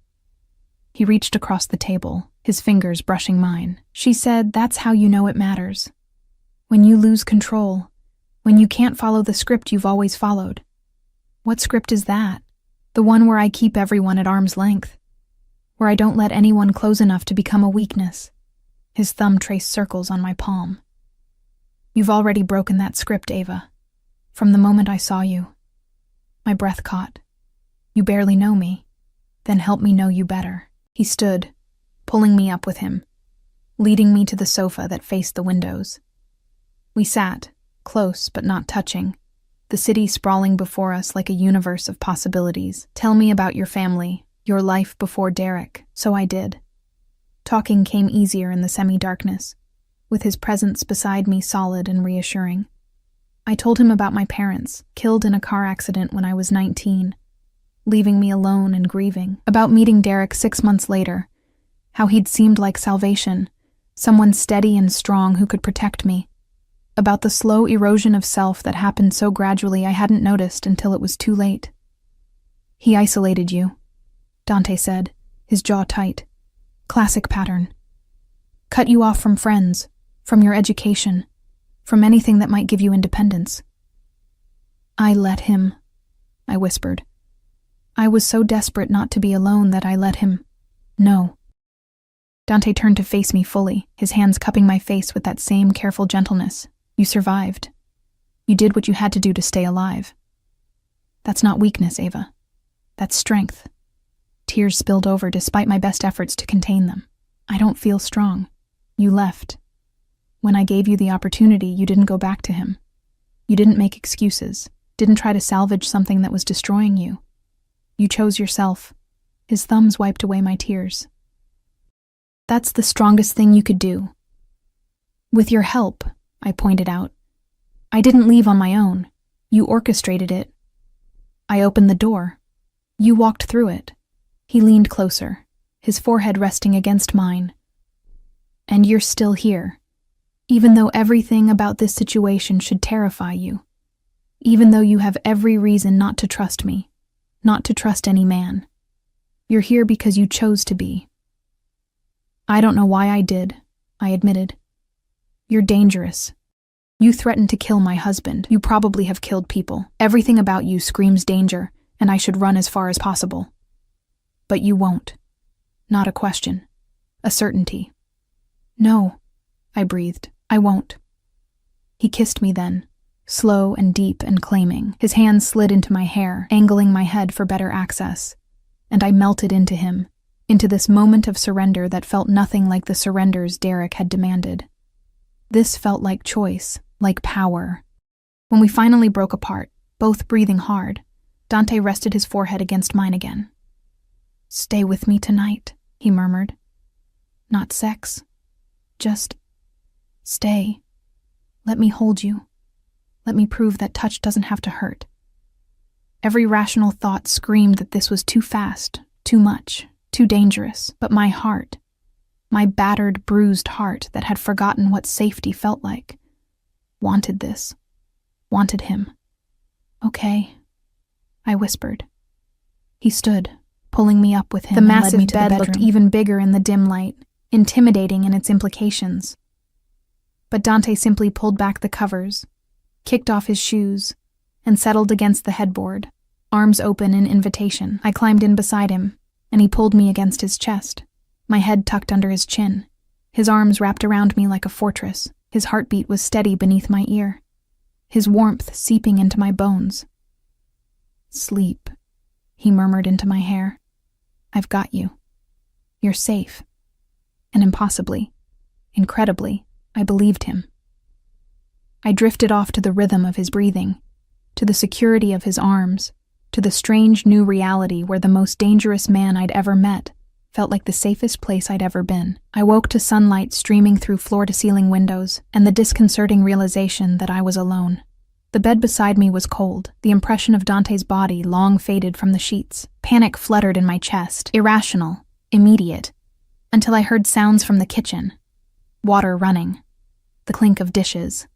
He reached across the table, his fingers brushing mine. "She said that's how you know it matters. When you lose control, when you can't follow the script you've always followed." "What script is that?" "The one where I keep everyone at arm's length, where I don't let anyone close enough to become a weakness." His thumb traced circles on my palm. "You've already broken that script, Ava. From the moment I saw you." My breath caught. "You barely know me. Then help me know you better." He stood, pulling me up with him, leading me to the sofa that faced the windows. We sat, close but not touching, the city sprawling before us like a universe of possibilities. "Tell me about your family, your life before Derek." So I did. Talking came easier in the semi-darkness, with his presence beside me solid and reassuring. I told him about my parents, killed in a car accident when I was 19, leaving me alone and grieving. About meeting Derek 6 months later, how he'd seemed like salvation, someone steady and strong who could protect me. About the slow erosion of self that happened so gradually I hadn't noticed until it was too late. "He isolated you," Dante said, his jaw tight. "Classic pattern. Cut you off from friends, from your education, from anything that might give you independence." "I let him," I whispered. "I was so desperate not to be alone that I let him. No." Dante turned to face me fully, his hands cupping my face with that same careful gentleness. "You survived. You did what you had to do to stay alive. That's not weakness, Ava. That's strength." Tears spilled over despite my best efforts to contain them. "I don't feel strong. You left. When I gave you the opportunity, you didn't go back to him. You didn't make excuses, didn't try to salvage something that was destroying you. You chose yourself." His thumbs wiped away my tears. "That's the strongest thing you could do. With your help, I pointed out. I didn't leave on my own. You orchestrated it. I opened the door. You walked through it. He leaned closer, his forehead resting against mine. And you're still here, even though everything about this situation should terrify you. Even though you have every reason not to trust me, not to trust any man. You're here because you chose to be. I don't know why I did, I admitted. You're dangerous. You threatened to kill my husband. You probably have killed people. Everything about you screams danger, and I should run as far as possible. But you won't. Not a question. A certainty. No, I breathed. I won't. He kissed me then, slow and deep and claiming. His hands slid into my hair, angling my head for better access. And I melted into him, into this moment of surrender that felt nothing like the surrenders Derek had demanded. This felt like choice, like power. When we finally broke apart, both breathing hard, Dante rested his forehead against mine again. "Stay with me tonight," he murmured. "Not sex. Just stay. Let me hold you. Let me prove that touch doesn't have to hurt." Every rational thought screamed that this was too fast, too much, too dangerous. But my heart, my battered, bruised heart that had forgotten what safety felt like, wanted this, wanted him. "Okay," I whispered. He stood, pulling me up with him. The massive bed looked even bigger in the dim light, intimidating in its implications. But Dante simply pulled back the covers, kicked off his shoes, and settled against the headboard, arms open in invitation. I climbed in beside him, and he pulled me against his chest, my head tucked under his chin, his arms wrapped around me like a fortress. His heartbeat was steady beneath my ear, his warmth seeping into my bones. "Sleep," he murmured into my hair. "I've got you. You're safe." And impossibly, incredibly, I believed him. I drifted off to the rhythm of his breathing, to the security of his arms, to the strange new reality where the most dangerous man I'd ever met felt like the safest place I'd ever been. I woke to sunlight streaming through floor-to-ceiling windows and the disconcerting realization that I was alone. The bed beside me was cold, the impression of Dante's body long faded from the sheets. Panic fluttered in my chest, irrational, immediate, until I heard sounds from the kitchen. Water running, the clink of dishes.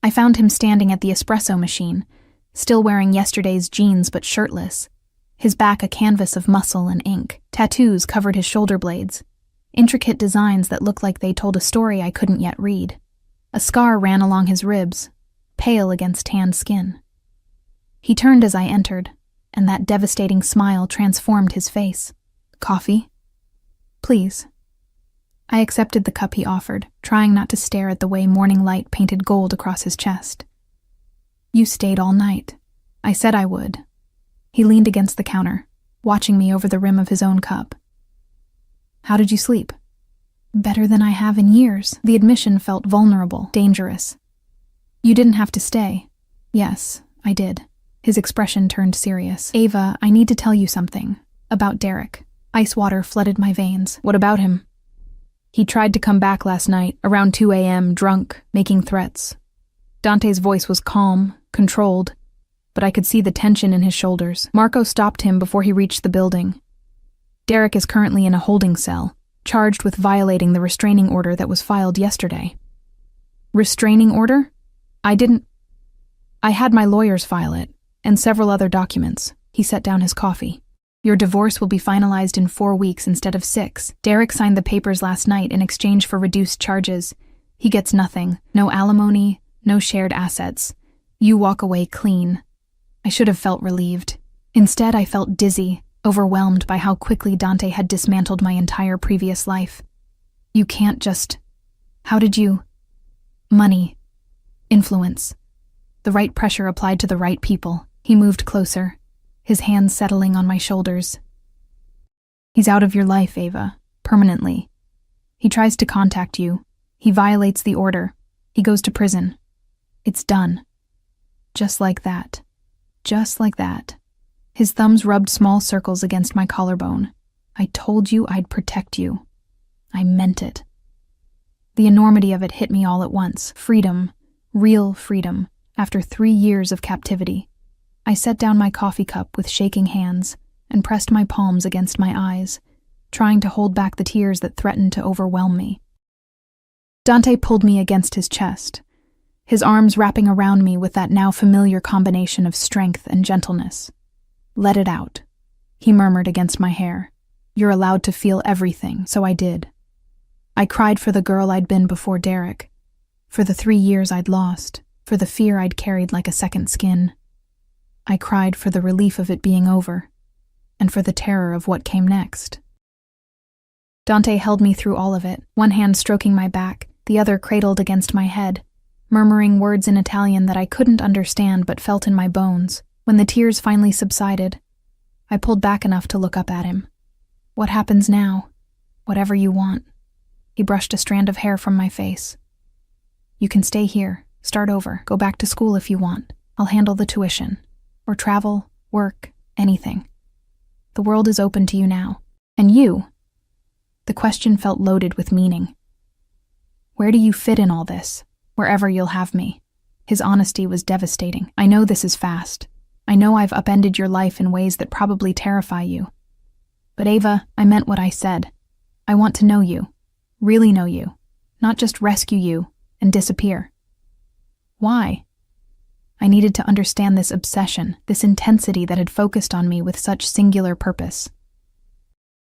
I found him standing at the espresso machine, still wearing yesterday's jeans but shirtless, his back a canvas of muscle and ink. Tattoos covered his shoulder blades, intricate designs that looked like they told a story I couldn't yet read. A scar ran along his ribs, pale against tanned skin. He turned as I entered, and that devastating smile transformed his face. "Coffee?" "Please." I accepted the cup he offered, trying not to stare at the way morning light painted gold across his chest. "You stayed all night. I said I would." He leaned against the counter, watching me over the rim of his own cup. "How did you sleep?" "Better than I have in years." The admission felt vulnerable, dangerous. "You didn't have to stay." "Yes, I did." His expression turned serious. "Ava, I need to tell you something. About Derek." Ice water flooded my veins. "What about him?" "He tried to come back last night, around 2 a.m., drunk, making threats." Dante's voice was calm, controlled, but I could see the tension in his shoulders. "Marco stopped him before he reached the building. Derek is currently in a holding cell, charged with violating the restraining order that was filed yesterday." "Restraining order?" I had my lawyers file it, and several other documents." He set down his coffee. "Your divorce will be finalized in 4 weeks instead of 6. Derek signed the papers last night in exchange for reduced charges. He gets nothing. No alimony, no shared assets. You walk away clean." I should have felt relieved. Instead, I felt dizzy, overwhelmed by how quickly Dante had dismantled my entire previous life. "You can't just... How did you..." "Money. Influence. The right pressure applied to the right people." He moved closer, his hands settling on my shoulders. "He's out of your life, Ava, permanently. He tries to contact you. He violates the order. He goes to prison. It's done. Just like that. Just like that." His thumbs rubbed small circles against my collarbone. "I told you I'd protect you. I meant it." The enormity of it hit me all at once. Freedom, real freedom, after 3 years of captivity. I set down my coffee cup with shaking hands and pressed my palms against my eyes, trying to hold back the tears that threatened to overwhelm me. Dante pulled me against his chest, his arms wrapping around me with that now familiar combination of strength and gentleness. "Let it out," he murmured against my hair. "You're allowed to feel everything," so I did. I cried for the girl I'd been before Derek, for the 3 years I'd lost, for the fear I'd carried like a second skin. I cried for the relief of it being over, and for the terror of what came next. Dante held me through all of it, one hand stroking my back, the other cradled against my head, murmuring words in Italian that I couldn't understand but felt in my bones. When the tears finally subsided, I pulled back enough to look up at him. "What happens now?" "Whatever you want." He brushed a strand of hair from my face. "You can stay here, start over, go back to school if you want. I'll handle the tuition. Or travel, work, anything. The world is open to you now. And you?" The question felt loaded with meaning. "Where do you fit in all this? Wherever you'll have me." His honesty was devastating. "I know this is fast. I know I've upended your life in ways that probably terrify you. But Ava, I meant what I said. I want to know you, really know you, not just rescue you and disappear." Why? I needed to understand this obsession, this intensity that had focused on me with such singular purpose.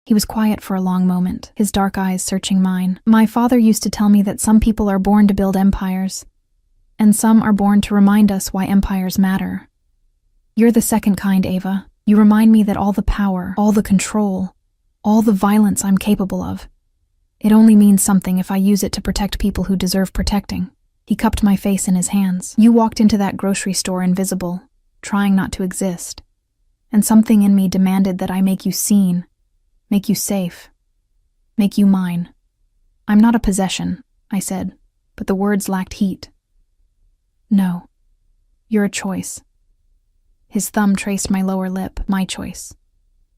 He was quiet for a long moment, his dark eyes searching mine. "My father used to tell me that some people are born to build empires, and some are born to remind us why empires matter. You're the second kind, Ava. You remind me that all the power, all the control, all the violence I'm capable of, it only means something if I use it to protect people who deserve protecting." He cupped my face in his hands. "You walked into that grocery store invisible, trying not to exist, and something in me demanded that I make you seen, make you safe, make you mine. I'm not a possession," I said, but the words lacked heat. "No, you're a choice." His thumb traced my lower lip, my choice.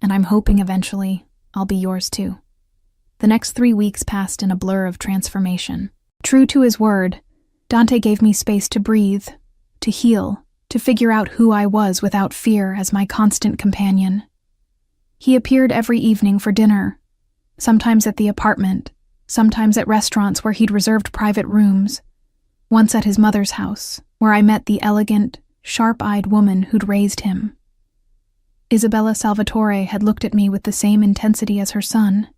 "And I'm hoping eventually I'll be yours too." The next 3 weeks passed in a blur of transformation. True to his word, Dante gave me space to breathe, to heal, to figure out who I was without fear as my constant companion. He appeared every evening for dinner, sometimes at the apartment, sometimes at restaurants where he'd reserved private rooms, once at his mother's house, where I met the elegant, sharp-eyed woman who'd raised him. Isabella Salvatore had looked at me with the same intensity as her son,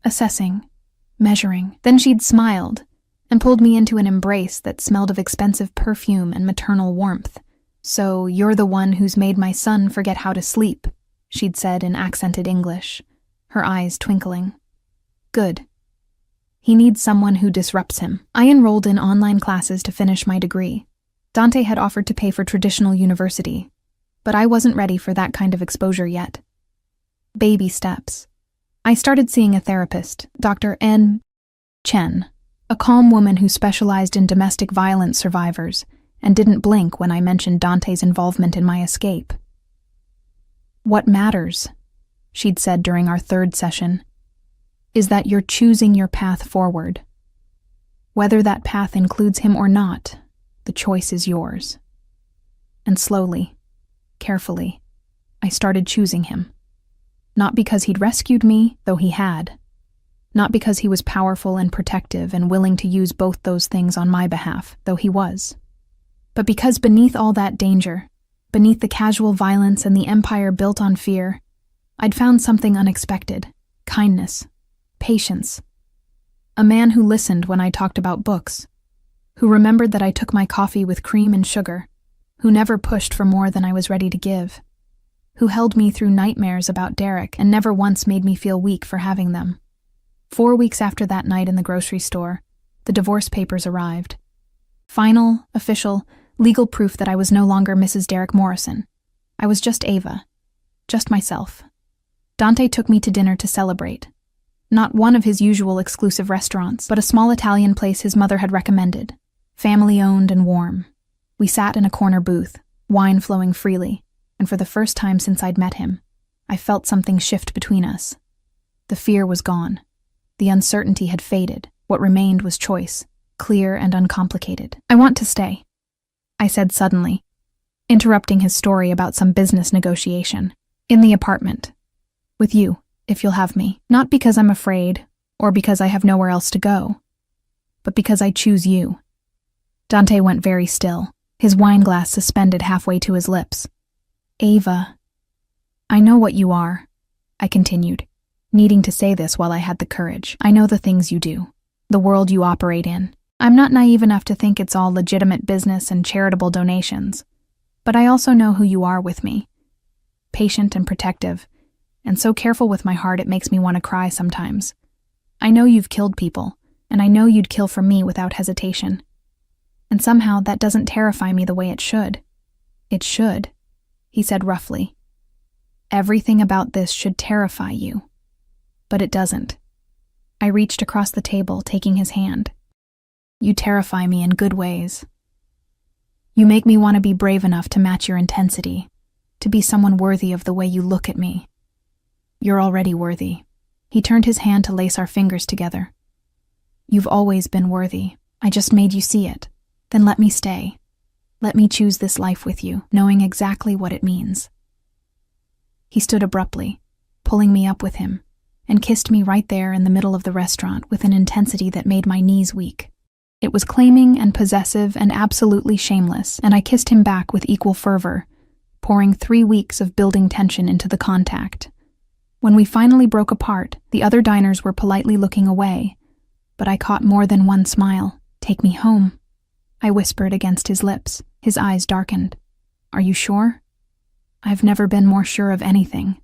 assessing, measuring. Then she'd smiled and pulled me into an embrace that smelled of expensive perfume and maternal warmth. "So you're the one who's made my son forget how to sleep," she'd said in accented English, her eyes twinkling. "Good. He needs someone who disrupts him." I enrolled in online classes to finish my degree. Dante had offered to pay for traditional university, but I wasn't ready for that kind of exposure yet. Baby steps. I started seeing a therapist, Dr. N. Chen, a calm woman who specialized in domestic violence survivors and didn't blink when I mentioned Dante's involvement in my escape. "What matters," she'd said during our 3rd session, "is that you're choosing your path forward. Whether that path includes him or not, the choice is yours." And slowly, carefully, I started choosing him. Not because he'd rescued me, though he had. Not because he was powerful and protective and willing to use both those things on my behalf, though he was. But because beneath all that danger, beneath the casual violence and the empire built on fear, I'd found something unexpected: kindness, patience. A man who listened when I talked about books, who remembered that I took my coffee with cream and sugar, who never pushed for more than I was ready to give, who held me through nightmares about Derek and never once made me feel weak for having them. 4 weeks after that night in the grocery store, the divorce papers arrived. Final, official, legal proof that I was no longer Mrs. Derek Morrison. I was just Ava, just myself. Dante took me to dinner to celebrate. Not one of his usual exclusive restaurants, but a small Italian place his mother had recommended, family-owned and warm. We sat in a corner booth, wine flowing freely, and for the first time since I'd met him, I felt something shift between us. The fear was gone. The uncertainty had faded. What remained was choice, clear and uncomplicated. I want to stay, I said suddenly, interrupting his story about some business negotiation. In the apartment. With you, if you'll have me. Not because I'm afraid, or because I have nowhere else to go, but because I choose you. Dante went very still, his wine glass suspended halfway to his lips. Ava, I know what you are, I continued, needing to say this while I had the courage. I know the things you do, the world you operate in. I'm not naive enough to think it's all legitimate business and charitable donations, but I also know who you are with me. Patient and protective, and so careful with my heart it makes me want to cry sometimes. I know you've killed people, and I know you'd kill for me without hesitation. And somehow that doesn't terrify me the way it should. It should, he said roughly. Everything about this should terrify you. But it doesn't. I reached across the table, taking his hand. You terrify me in good ways. You make me want to be brave enough to match your intensity, to be someone worthy of the way you look at me. You're already worthy. He turned his hand to lace our fingers together. You've always been worthy. I just made you see it. Then let me stay. Let me choose this life with you, knowing exactly what it means. He stood abruptly, pulling me up with him, and kissed me right there in the middle of the restaurant with an intensity that made my knees weak. It was claiming and possessive and absolutely shameless, and I kissed him back with equal fervor, pouring 3 weeks of building tension into the contact. When we finally broke apart, the other diners were politely looking away, but I caught more than one smile. Take me home, I whispered against his lips. His eyes darkened. Are you sure? I've never been more sure of anything.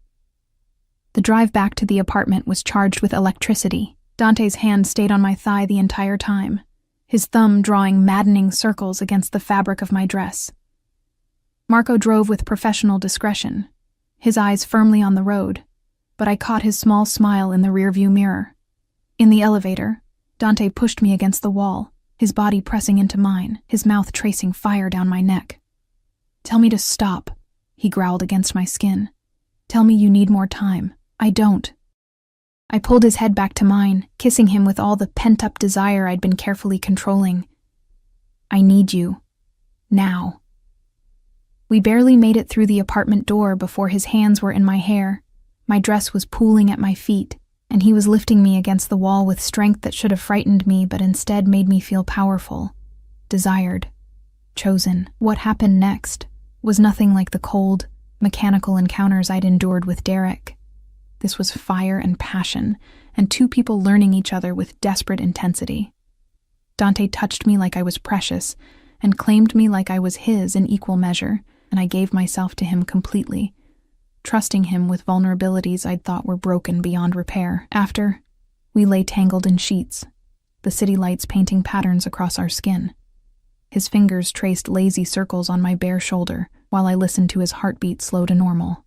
The drive back to the apartment was charged with electricity. Dante's hand stayed on my thigh the entire time, his thumb drawing maddening circles against the fabric of my dress. Marco drove with professional discretion, his eyes firmly on the road, but I caught his small smile in the rearview mirror. In the elevator, Dante pushed me against the wall, his body pressing into mine, his mouth tracing fire down my neck. Tell me to stop, he growled against my skin. Tell me you need more time. I don't. I pulled his head back to mine, kissing him with all the pent-up desire I'd been carefully controlling. I need you. Now. We barely made it through the apartment door before his hands were in my hair. My dress was pooling at my feet, and he was lifting me against the wall with strength that should have frightened me but instead made me feel powerful, desired, chosen. What happened next was nothing like the cold, mechanical encounters I'd endured with Derek. This was fire and passion, and two people learning each other with desperate intensity. Dante touched me like I was precious, and claimed me like I was his in equal measure, and I gave myself to him completely, trusting him with vulnerabilities I'd thought were broken beyond repair. After, we lay tangled in sheets, the city lights painting patterns across our skin. His fingers traced lazy circles on my bare shoulder, while I listened to his heartbeat slow to normal.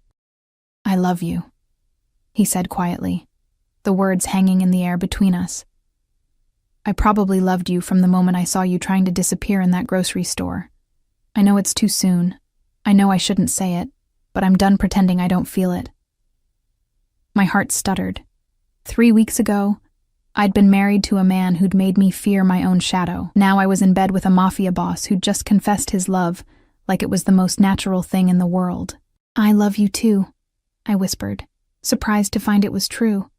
I love you, he said quietly, the words hanging in the air between us. I probably loved you from the moment I saw you trying to disappear in that grocery store. I know it's too soon. I know I shouldn't say it, but I'm done pretending I don't feel it. My heart stuttered. 3 weeks ago, I'd been married to a man who'd made me fear my own shadow. Now I was in bed with a mafia boss who'd just confessed his love like it was the most natural thing in the world. I love you too, I whispered, surprised to find it was true.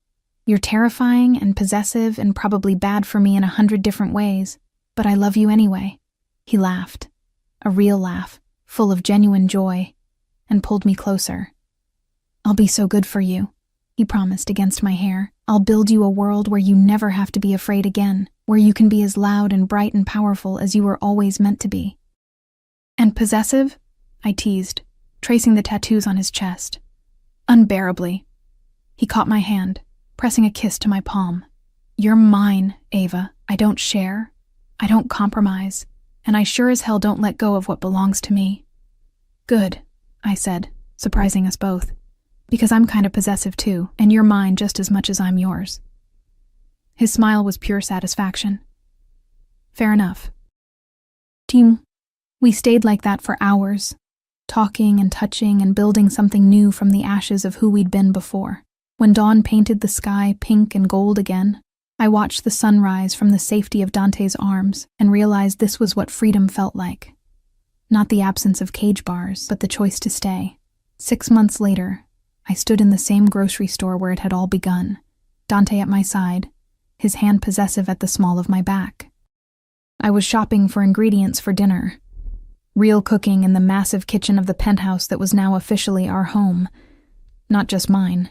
You're terrifying and possessive and probably bad for me in 100 different ways, but I love you anyway. He laughed, a real laugh, full of genuine joy, and pulled me closer. I'll be so good for you, he promised against my hair. I'll build you a world where you never have to be afraid again, where you can be as loud and bright and powerful as you were always meant to be. And possessive? I teased, tracing the tattoos on his chest. Unbearably. He caught my hand, pressing a kiss to my palm. You're mine, Ava. I don't share. I don't compromise. And I sure as hell don't let go of what belongs to me. Good, I said, surprising us both. Because I'm kind of possessive too, and you're mine just as much as I'm yours. His smile was pure satisfaction. Fair enough. Team, we stayed like that for hours, talking and touching and building something new from the ashes of who we'd been before. When dawn painted the sky pink and gold again, I watched the sunrise from the safety of Dante's arms and realized this was what freedom felt like. Not the absence of cage bars, but the choice to stay. 6 months later, I stood in the same grocery store where it had all begun, Dante at my side, his hand possessive at the small of my back. I was shopping for ingredients for dinner. Real cooking in the massive kitchen of the penthouse that was now officially our home. Not just mine.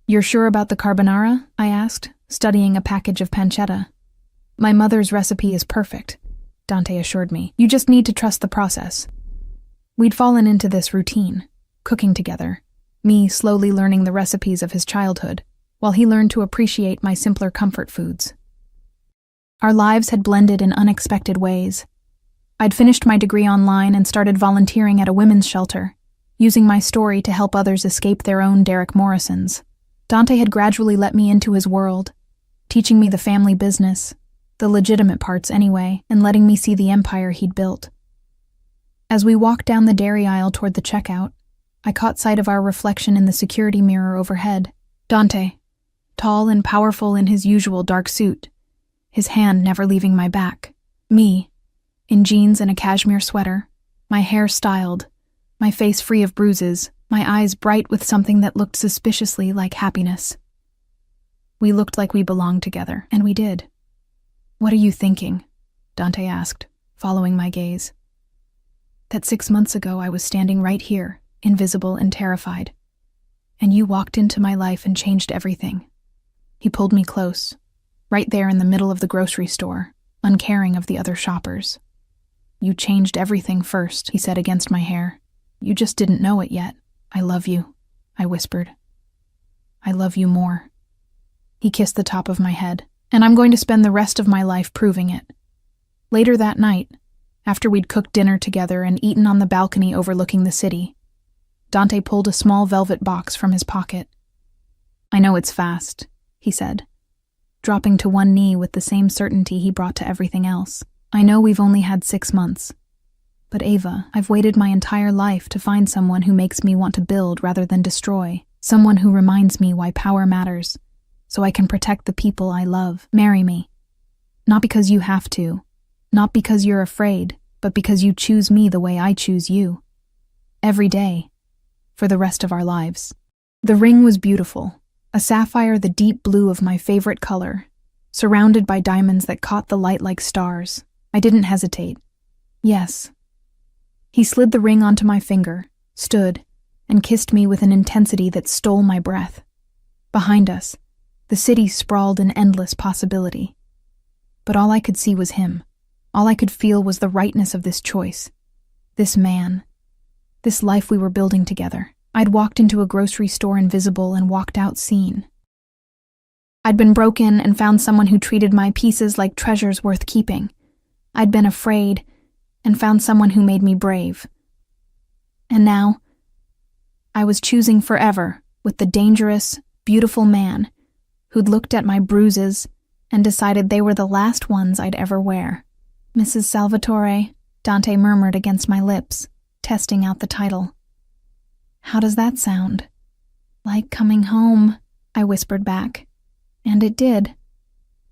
"You're sure about the carbonara?" I asked, studying a package of pancetta. "My mother's recipe is perfect," Dante assured me. "You just need to trust the process." We'd fallen into this routine, cooking together, me slowly learning the recipes of his childhood, while he learned to appreciate my simpler comfort foods. Our lives had blended in unexpected ways. I'd finished my degree online and started volunteering at a women's shelter, using my story to help others escape their own Derek Morrisons. Dante had gradually let me into his world, teaching me the family business, the legitimate parts anyway, and letting me see the empire he'd built. As we walked down the dairy aisle toward the checkout, I caught sight of our reflection in the security mirror overhead. Dante, tall and powerful in his usual dark suit, his hand never leaving my back. Me, in jeans and a cashmere sweater, my hair styled, my face free of bruises, my eyes bright with something that looked suspiciously like happiness. We looked like we belonged together, and we did. "What are you thinking?" Dante asked, following my gaze. "That 6 months ago I was standing right here, invisible and terrified, and you walked into my life and changed everything." He pulled me close, right there in the middle of the grocery store, uncaring of the other shoppers. "You changed everything first," he said against my hair. "You just didn't know it yet. I love you," I whispered. "I love you more." He kissed the top of my head, and I'm going to spend the rest of my life proving it. Later that night, after we'd cooked dinner together and eaten on the balcony overlooking the city, Dante pulled a small velvet box from his pocket. "I know it's fast," he said, dropping to one knee with the same certainty he brought to everything else. "I know we've only had 6 months. But Ava, I've waited my entire life to find someone who makes me want to build rather than destroy, someone who reminds me why power matters, so I can protect the people I love. Marry me. Not because you have to, not because you're afraid, but because you choose me the way I choose you. Every day. For the rest of our lives." The ring was beautiful, a sapphire the deep blue of my favorite color, surrounded by diamonds that caught the light like stars. I didn't hesitate. "Yes." He slid the ring onto my finger, stood, and kissed me with an intensity that stole my breath. Behind us, the city sprawled in endless possibility. But all I could see was him. All I could feel was the rightness of this choice. This man. This life we were building together. I'd walked into a grocery store invisible and walked out seen. I'd been broken and found someone who treated my pieces like treasures worth keeping. I'd been afraid and found someone who made me brave. And now, I was choosing forever with the dangerous, beautiful man who'd looked at my bruises and decided they were the last ones I'd ever wear. "Mrs. Salvatore," Dante murmured against my lips, testing out the title. "How does that sound?" "Like coming home," I whispered back. And it did.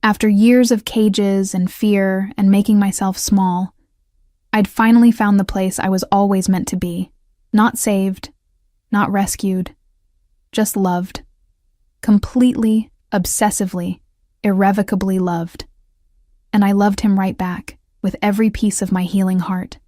After years of cages and fear and making myself small, I'd finally found the place I was always meant to be. Not saved, not rescued, just loved. Completely, obsessively, irrevocably loved. And I loved him right back, with every piece of my healing heart.